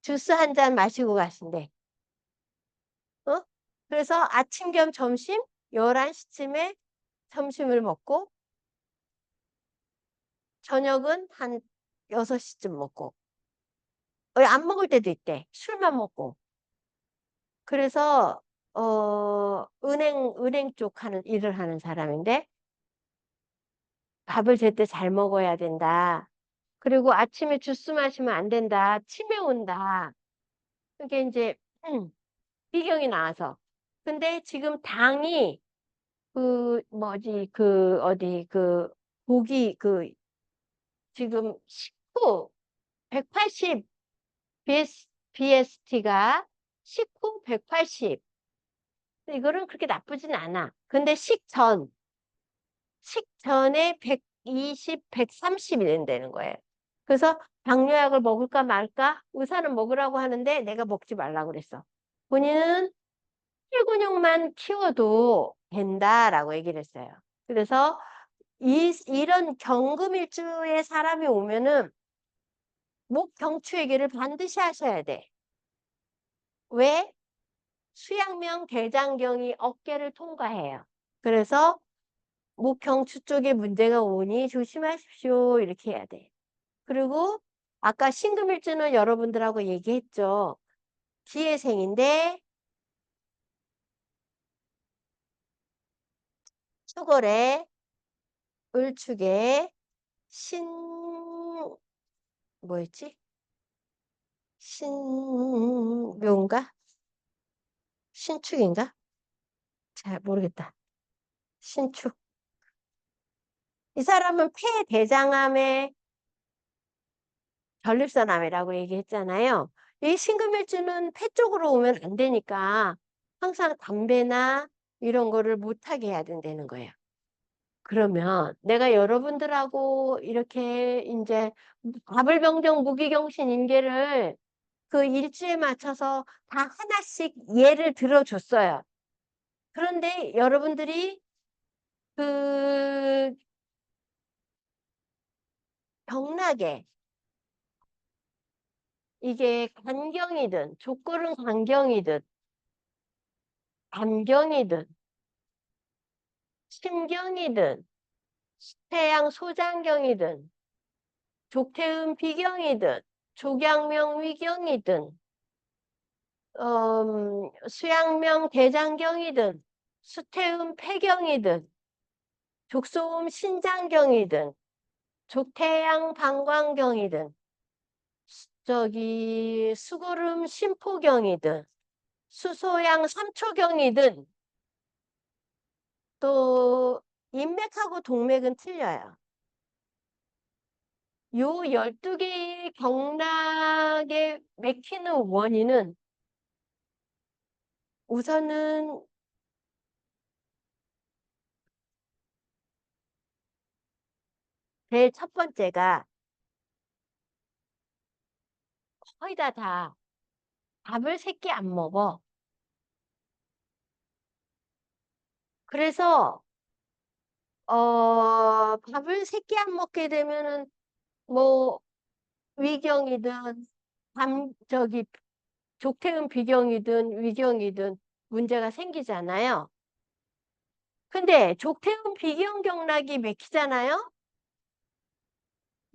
주스 한 잔 마시고 가신대. 어? 그래서 아침 겸 점심 11시쯤에 점심을 먹고 저녁은 한 6시쯤 먹고 안 먹을 때도 있대. 술만 먹고. 그래서 은행 쪽 하는 일을 하는 사람인데 밥을 제때 잘 먹어야 된다. 그리고 아침에 주스 마시면 안 된다. 치매 온다. 그게 이제 비경이 나와서. 근데 지금 당이 그 뭐지 그 어디 그 고기 그 지금 19 180 BST가 19 180. 이거는 그렇게 나쁘진 않아. 근데 식전에 120 130이 된다는 거예요. 그래서 당뇨약을 먹을까 말까 의사는 먹으라고 하는데 내가 먹지 말라고 그랬어. 본인은 혈근육만 키워도 된다라고 얘기를 했어요. 그래서 이런 경금일주에 사람이 오면은 목경추 얘기를 반드시 하셔야 돼. 왜? 수양명 대장경이 어깨를 통과해요. 그래서 목경추 쪽에 문제가 오니 조심하십시오. 이렇게 해야 돼. 그리고 아까 신금일주는 여러분들하고 얘기했죠. 기회생인데 수골에 을축에 뭐였지? 신묘인가? 신축인가? 잘 모르겠다. 신축. 이 사람은 폐대장암의 전립선암이라고 얘기했잖아요. 이 신금일주는 폐 쪽으로 오면 안 되니까 항상 담배나 이런 거를 못하게 해야 된다는 거예요. 그러면 내가 여러분들하고 이렇게 이제 가불병정 무기경신 인계를 그 일주에 맞춰서 다 하나씩 예를 들어줬어요. 그런데 여러분들이 그 병나게 이게 간경이든 족골은 간경이든 암경이든 심경이든 태양 소장경이든 족태음 비경이든 족양명 위경이든 수양명 대장경이든 수태음 폐경이든 족소음 신장경이든 족태양 방광경이든 저기 수고름 심포경이든 수소양 삼초경이든 또 인맥하고 동맥은 틀려요. 요 12개의 경락에 맥히는 원인은 우선은 제일 첫 번째가 거의 다 밥을 새끼 안 먹어. 그래서 밥을 새끼 안 먹게 되면은 뭐 위경이든 저기 족태음 비경이든 위경이든 문제가 생기잖아요. 근데 족태음 비경 경락이 맥히잖아요.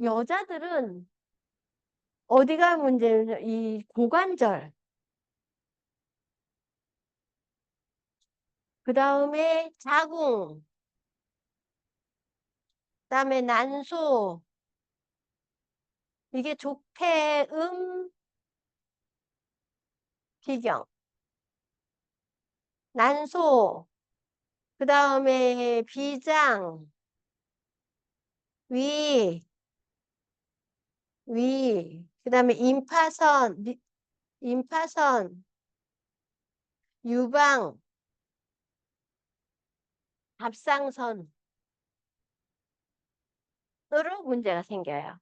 여자들은 어디가 문제는 이 고관절 그 다음에 자궁, 그 다음에 난소, 이게 족태음 비경, 난소, 그 다음에 비장, 위, 그 다음에 임파선, 임파선, 유방, 갑상선으로 문제가 생겨요.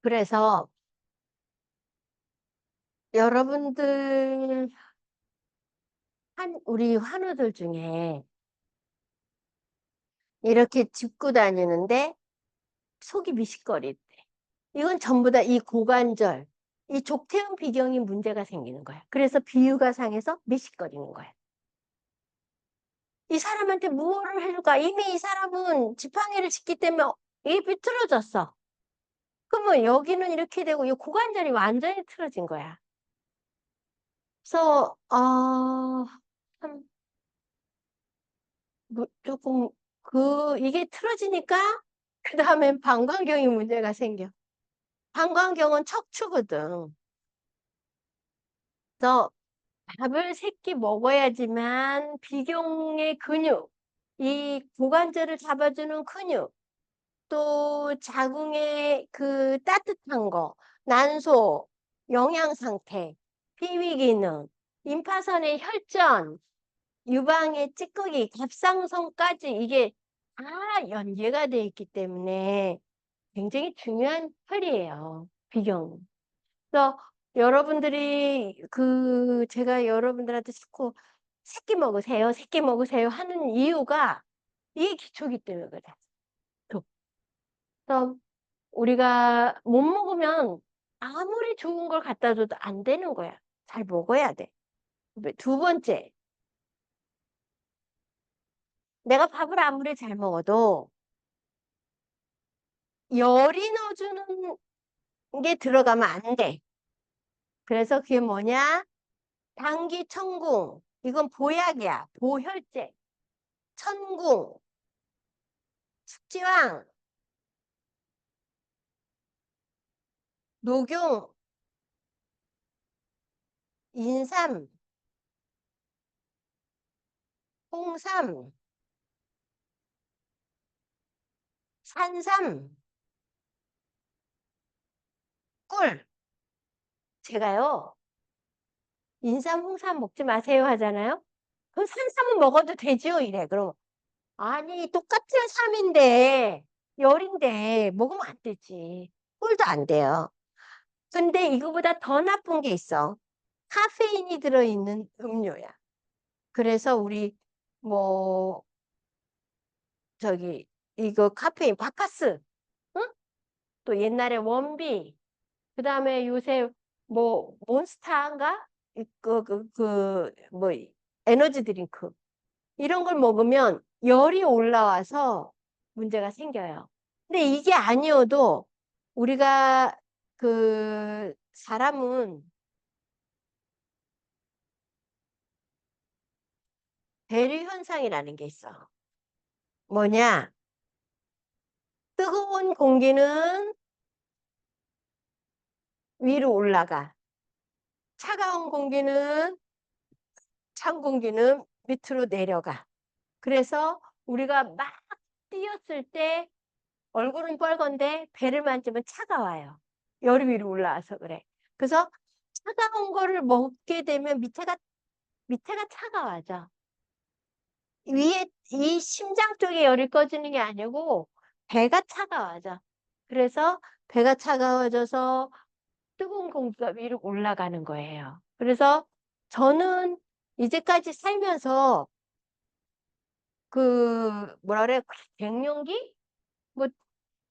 그래서 여러분들, 우리 환우들 중에 이렇게 짚고 다니는데 속이 미식거릴 때. 이건 전부 다 이 고관절, 이 족태음 비경이 문제가 생기는 거야. 그래서 비유가 상해서 미식거리는 거야. 이 사람한테 무엇을 해줄까? 이미 이 사람은 지팡이를 짚기 때문에 입이 비틀어졌어. 그러면 여기는 이렇게 되고 이 고관절이 완전히 틀어진 거야. 그래서 참 조금 이게 틀어지니까 그 다음엔 방광경이 문제가 생겨. 방광경은 척추거든. 그래서 밥을 세 끼 먹어야지만 비경의 근육, 이 고관절을 잡아주는 근육, 또 자궁의 그 따뜻한 거, 난소, 영양 상태, 피위 기능, 임파선의 혈전, 유방의 찌꺼기, 갑상선까지 이게 다 연계가 돼 있기 때문에 굉장히 중요한 혈이에요. 비경. 그래서 여러분들이 제가 여러분들한테 자꾸 새끼 먹으세요, 새끼 먹으세요 하는 이유가 이게 기초기 때문에 그래. 그래서 우리가 못 먹으면 아무리 좋은 걸 갖다 줘도 안 되는 거야. 잘 먹어야 돼. 두 번째, 내가 밥을 아무리 잘 먹어도 열이 넣어주는 게 들어가면 안 돼. 그래서 그게 뭐냐? 당기천궁. 이건 보약이야. 보혈제. 천궁, 숙지왕, 녹용, 인삼, 홍삼, 산삼, 꿀. 제가요, 인삼, 홍삼 먹지 마세요 하잖아요? 그럼 산삼은 먹어도 되죠? 이래. 그럼, 아니, 똑같은 삼인데, 열인데, 먹으면 안 되지. 꿀도 안 돼요. 근데 이거보다 더 나쁜 게 있어. 카페인이 들어있는 음료야. 그래서 우리, 뭐, 이거 카페인, 바카스, 응? 또 옛날에 원비, 그 다음에 요새 뭐 몬스타인가? 뭐 에너지 드링크 이런 걸 먹으면 열이 올라와서 문제가 생겨요. 근데 이게 아니어도 우리가 사람은 배류 현상이라는 게 있어. 뭐냐? 뜨거운 공기는 위로 올라가. 차가운 공기는 찬 공기는 밑으로 내려가. 그래서 우리가 막 뛰었을 때 얼굴은 빨간데 배를 만지면 차가워요. 열이 위로 올라와서 그래. 그래서 차가운 거를 먹게 되면 밑에가 차가워져. 위에 이 심장 쪽에 열이 꺼지는 게 아니고 배가 차가워져. 그래서 배가 차가워져서 뜨거운 공기가 위로 올라가는 거예요. 그래서 저는 이제까지 살면서 뭐라 그래, 갱년기? 뭐,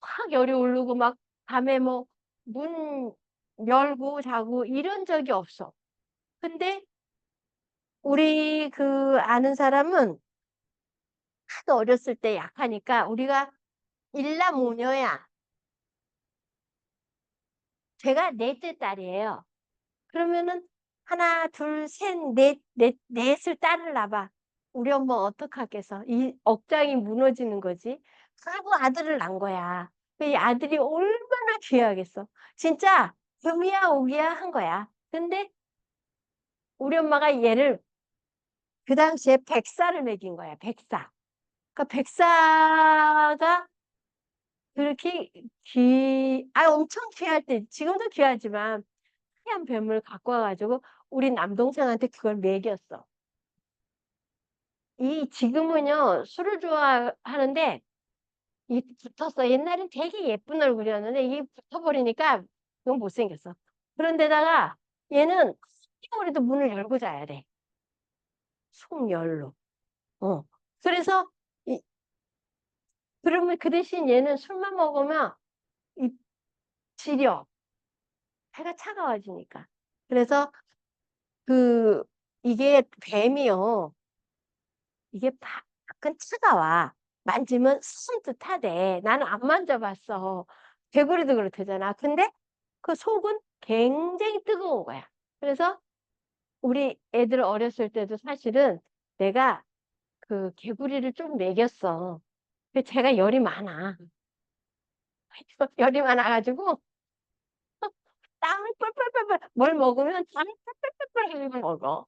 확 열이 오르고 막 밤에 뭐, 문 열고 자고 이런 적이 없어. 근데 우리 아는 사람은 하도 어렸을 때 약하니까 우리가 일남오녀야. 제가 넷째 딸이에요. 그러면은 하나, 둘, 셋, 넷을 딸을 낳아. 우리 엄마 어떡하겠어? 이 억장이 무너지는 거지. 그리고 아들을 낳은 거야. 이 아들이 얼마나 귀하겠어. 진짜 금이야 오기야 한 거야. 근데 우리 엄마가 얘를 그 당시에 백사를 먹인 거야. 백사. 그러니까 백사가 그렇게 엄청 귀할 때, 지금도 귀하지만 하얀 뱀을 갖고 와가지고 우리 남동생한테 그걸 먹였어. 지금은요, 술을 좋아하는데, 붙었어. 옛날엔 되게 예쁜 얼굴이었는데, 이게 붙어버리니까 너무 못생겼어. 그런데다가 얘는 우리도 문을 열고 자야 돼. 속열로. 어. 그래서, 이, 그러면 그 대신 얘는 술만 먹으면 이 지려. 배가 차가워지니까. 그래서 그, 이게 뱀이요. 이게 밖은 차가워. 만지면 선뜻하대. 나는 안 만져봤어. 개구리도 그렇대잖아. 근데 그 속은 굉장히 뜨거운 거야. 그래서 우리 애들 어렸을 때도 사실은 내가 그 개구리를 좀 먹였어. 근데 제가 열이 많아. 열이 많아가지고 땀을 뻘뻘뻘뻘 뭘 먹으면 땀을 뻘뻘뻘뻘 흘리고 먹어.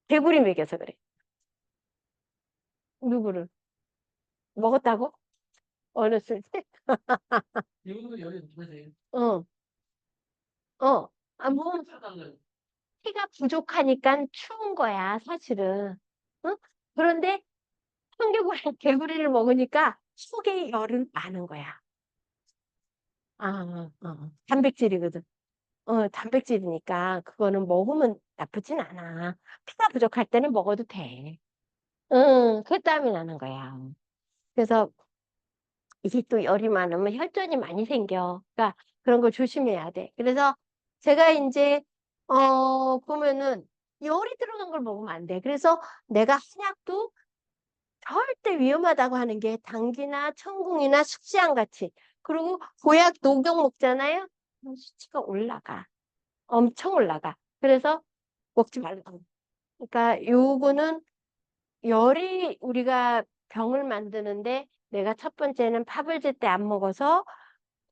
개구리 먹여서 그래. 누구를? 먹었다고? 어렸을 때? 이분도 열이 높으세요? 어, 어. 아, 뭐, 피가 부족하니까 추운 거야, 사실은. 응? 그런데 청개구리, 개구리를 먹으니까 속에 열은 많은 거야. 단백질이거든. 단백질이니까 그거는 먹으면 나쁘진 않아. 피가 부족할 때는 먹어도 돼. 응, 그 땀이 나는 거야. 그래서 이게 또 열이 많으면 혈전이 많이 생겨. 그러니까 그런 걸 조심해야 돼. 그래서 제가 이제, 보면은 열이 들어간 걸 먹으면 안 돼. 그래서 내가 한약도 절대 위험하다고 하는 게 당귀나 청궁이나 숙지향 같이. 그리고 보약 녹용 먹잖아요. 그럼 수치가 올라가. 엄청 올라가. 그래서 먹지 말라고. 그러니까 요거는 열이 우리가 병을 만드는데 내가 첫 번째는 팝을 제때 안 먹어서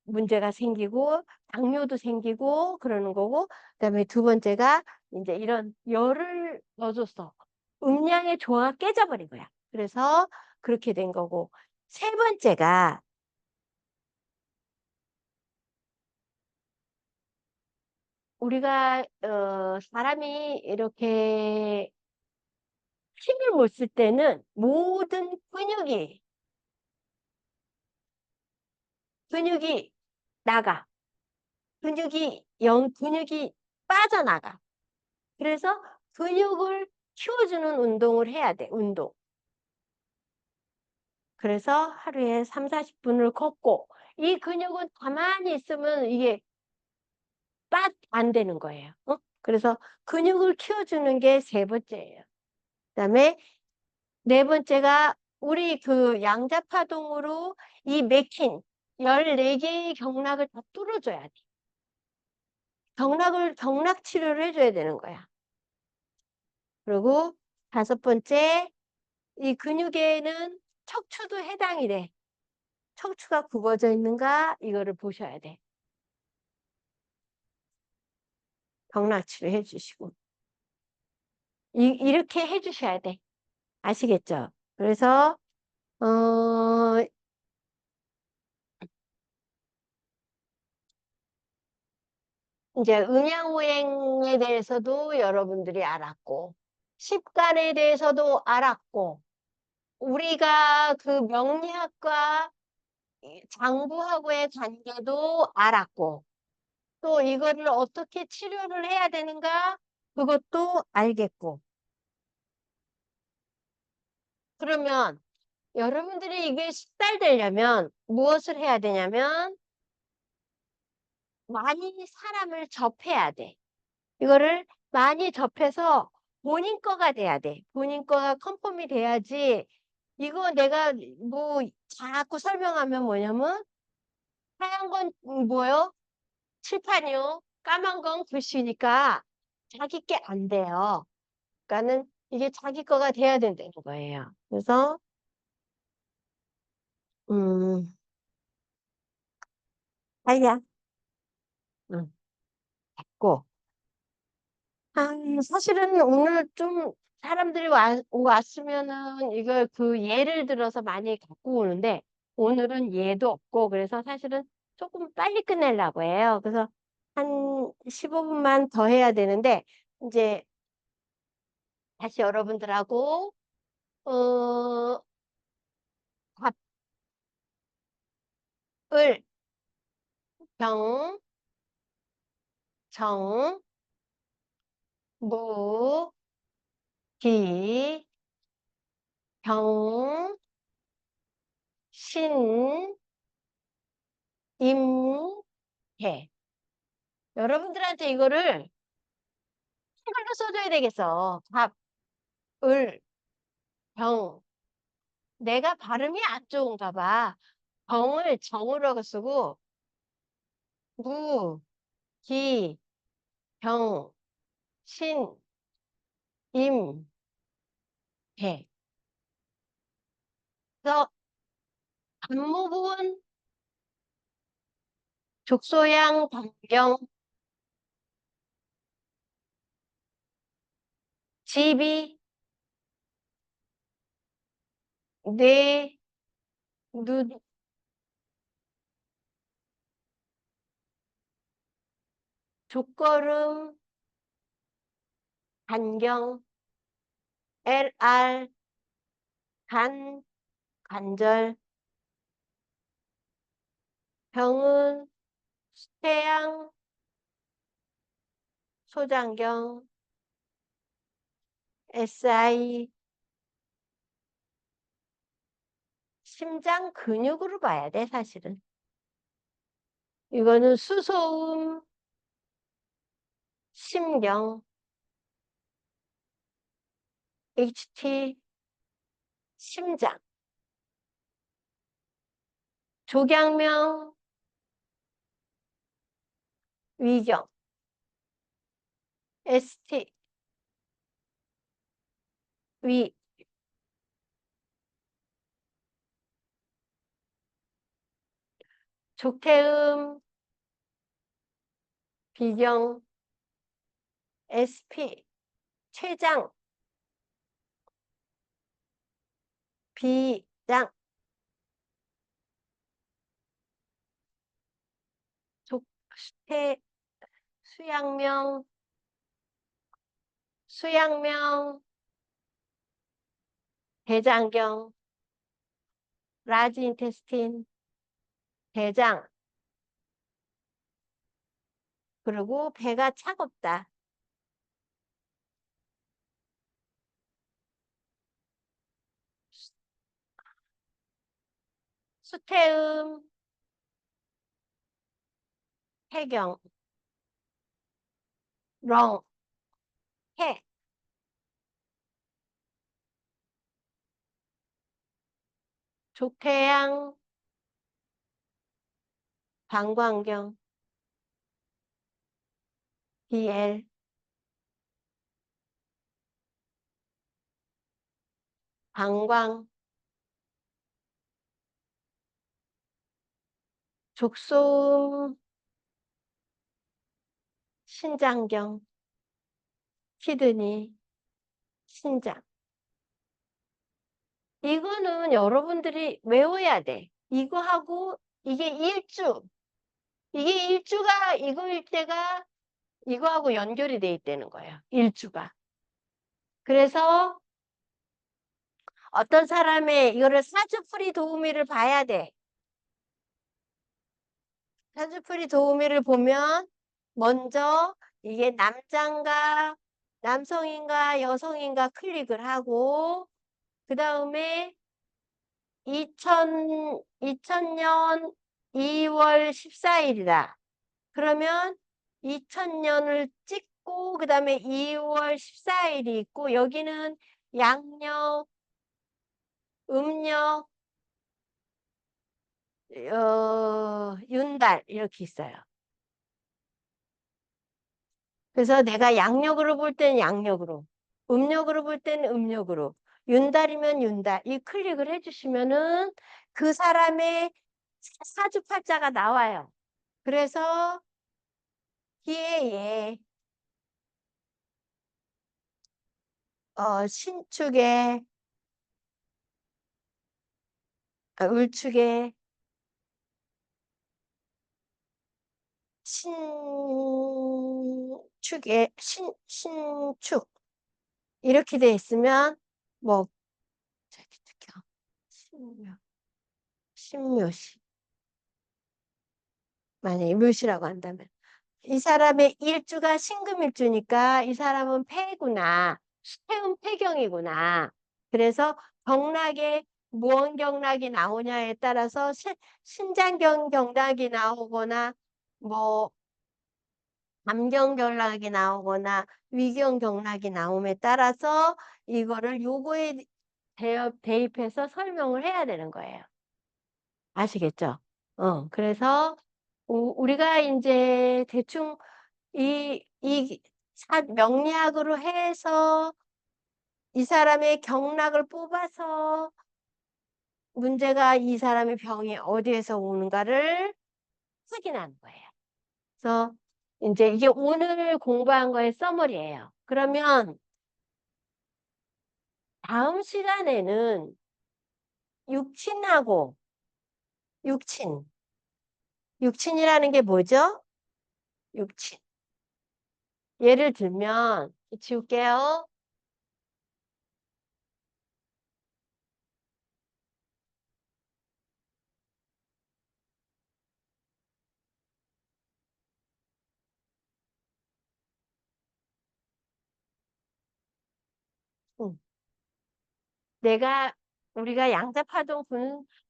문제가 생기고 당뇨도 생기고 그러는 거고 그다음에 두 번째가 이제 이런 열을 넣어줬어. 음양의 조화가 깨져버린 거야. 그래서 그렇게 된 거고 세 번째가 우리가 사람이 이렇게 힘을 못 쓸 때는 모든 근육이 나가. 근육이 빠져나가. 그래서 근육을 키워주는 운동을 해야 돼, 운동. 그래서 하루에 3, 40분을 걷고, 이 근육은 가만히 있으면 이게 안 되는 거예요. 그래서 근육을 키워주는 게 세 번째예요. 그다음에 네 번째가 우리 그 양자파동으로 이 맥힌 14개의 경락을 다 뚫어줘야 돼. 경락 치료를 해줘야 되는 거야. 그리고 다섯 번째, 이 근육에는 척추도 해당이 돼. 척추가 굽어져 있는가? 이거를 보셔야 돼. 경락치료 해주시고. 이렇게 해주셔야 돼. 아시겠죠? 그래서, 어, 이제 음양오행에 대해서도 여러분들이 알았고, 식단에 대해서도 알았고, 우리가 그 명리학과 장부하고의 관계도 알았고, 또 이거를 어떻게 치료를 해야 되는가? 그것도 알겠고. 그러면 여러분들이 이게 식달되려면 무엇을 해야 되냐면 많이 사람을 접해야 돼. 이거를 많이 접해서 본인 거가 돼야 돼. 본인 거가 컨펌이 돼야지 이거 내가 뭐 자꾸 설명하면 뭐냐면 하얀 건 뭐요? 칠판이요. 까만 건 글씨니까 자기 게 안 돼요. 그러니까는 이게 자기 거가 돼야 된다는 거예요. 그래서 음, 아야, 됐고. 아, 사실은 오늘 좀 사람들이 왔으면은 이걸 그 예를 들어서 많이 갖고 오는데 오늘은 예도 없고 그래서 사실은 조금 빨리 끝내려고 해요. 그래서 한 15분만 더 해야 되는데 이제 다시 여러분들하고 어, 밥을 병, 정, 무, 기, 병, 신, 임, 해. 여러분들한테 이거를 한글로 써줘야 되겠어. 밥, 을, 병. 내가 발음이 안 좋은가 봐. 병을 정으로 쓰고, 무, 기, 병, 신, 임, 배. 그래서 안무부은 족소양, 반경, 집이, 뇌, 눈, 족걸음, 간경, LR, 간, 관절, 병은, 태양, 소장경, SI, 심장 근육으로 봐야 돼, 사실은. 이거는 수소음, 심경, HT, 심장, 조경명, 위경, ST, 위, 조태음, 비경, SP, 췌장, 비장, 족, 태, 수양명, 수양명, 대장경, 라지 인테스틴, 대장, 그리고 배가 차갑다. 수태음, 해경, 렁, 해, 조태양, 방광경, BL, 방광, 족소음, 신장경, 키드니, 신장. 이거는 여러분들이 외워야 돼. 이거 하고 이게 일주. 이게 일주가 이거일 때가 이거하고 연결이 돼 있다는 거예요. 일주가. 그래서 어떤 사람의 이거를 사주풀이 도우미를 봐야 돼. 사주풀이 도우미를 보면 먼저 이게 남자인가 남성인가 여성인가 클릭을 하고 그 다음에 2000년 2월 14일이다. 그러면 2000년을 찍고 그 다음에 2월 14일이 있고 여기는 양력으로 음력, 윤달 이렇게 있어요. 그래서 내가 양력으로 볼 때는 양력으로, 음력으로 볼 때는 음력으로, 윤달이면 윤달. 이 클릭을 해주시면은 그 사람의 사주팔자가 나와요. 그래서 기해에 신축에 울축에 신축 이렇게 돼 있으면 뭐 저기 신묘 신묘시 만약에 묘시라고 한다면 이 사람의 일주가 신금일주니까 이 사람은 폐구나 해운 폐경이구나. 그래서 경락에 무언 경락이 나오냐에 따라서 신장경 경락이 나오거나 뭐 감경 경락이 나오거나 위경 경락이 나옴에 따라서 이거를 요거에 대입해서 설명을 해야 되는 거예요. 아시겠죠? 그래서 우리가 이제 대충 이 명리학으로 해서 이 사람의 경락을 뽑아서 문제가 이 사람의 병이 어디에서 오는가를 확인하는 거예요. 그래서 이제 이게 오늘 공부한 거의 서머리예요. 그러면 다음 시간에는 육친하고 육친. 육친이라는 게 뭐죠? 육친. 예를 들면 지울게요. 음. 우리가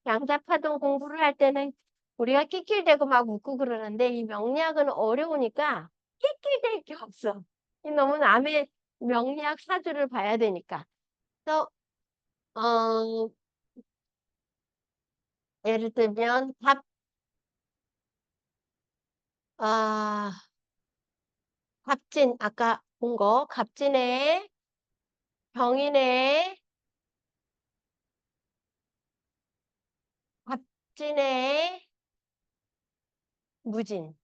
양자파동 공부를 할 때는 우리가 낄낄대고 막 웃고 그러는데 이 명리학은 어려우니까 낄낄댈 게 없어. 이 너무 남의 명리학 사주를 봐야 되니까. 그래서 어, 예를 들면 아, 갑진 아까 본 거 갑진의 병인의 갑진의 무진.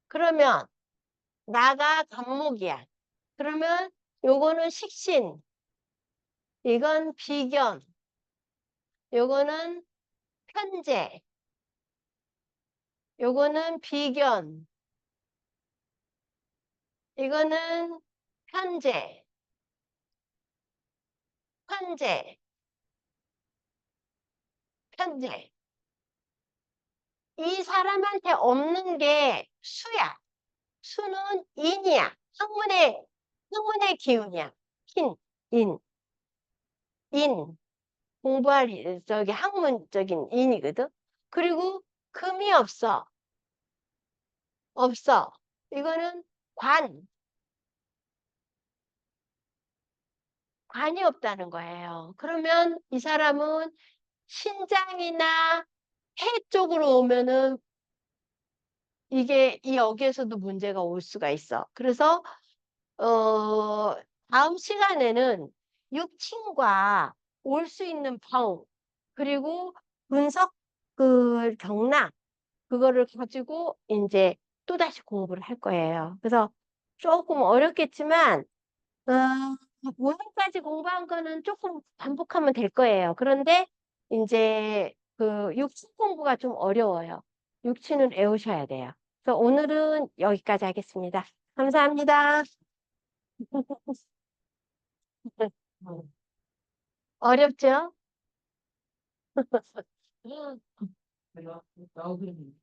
그러면 나가 갑목이야. 그러면 요거는 식신, 이건 비견, 요거는 편재, 요거는 비견, 이거는 편재, 편재, 편재. 이 사람한테 없는 게 수야. 수는 인이야. 학문의 기운이야. 인, 인, 인. 공부할 저기 학문적인 인이거든. 그리고 금이 없어. 없어. 이거는 관이 없다는 거예요. 그러면 이 사람은 신장이나 폐 쪽으로 오면은 이게 여기에서도 문제가 올 수가 있어. 그래서 어 다음 시간에는 육친과 올 수 있는 병 그리고 분석 경락 그거를 가지고 이제 또다시 공부를 할 거예요. 그래서 조금 어렵겠지만 어, 오늘까지 공부한 거는 조금 반복하면 될 거예요. 그런데 이제 그 육친 공부가 좀 어려워요. 육친은 외우셔야 돼요. 그래서 오늘은 여기까지 하겠습니다. 감사합니다. 어렵죠? 내가 나오는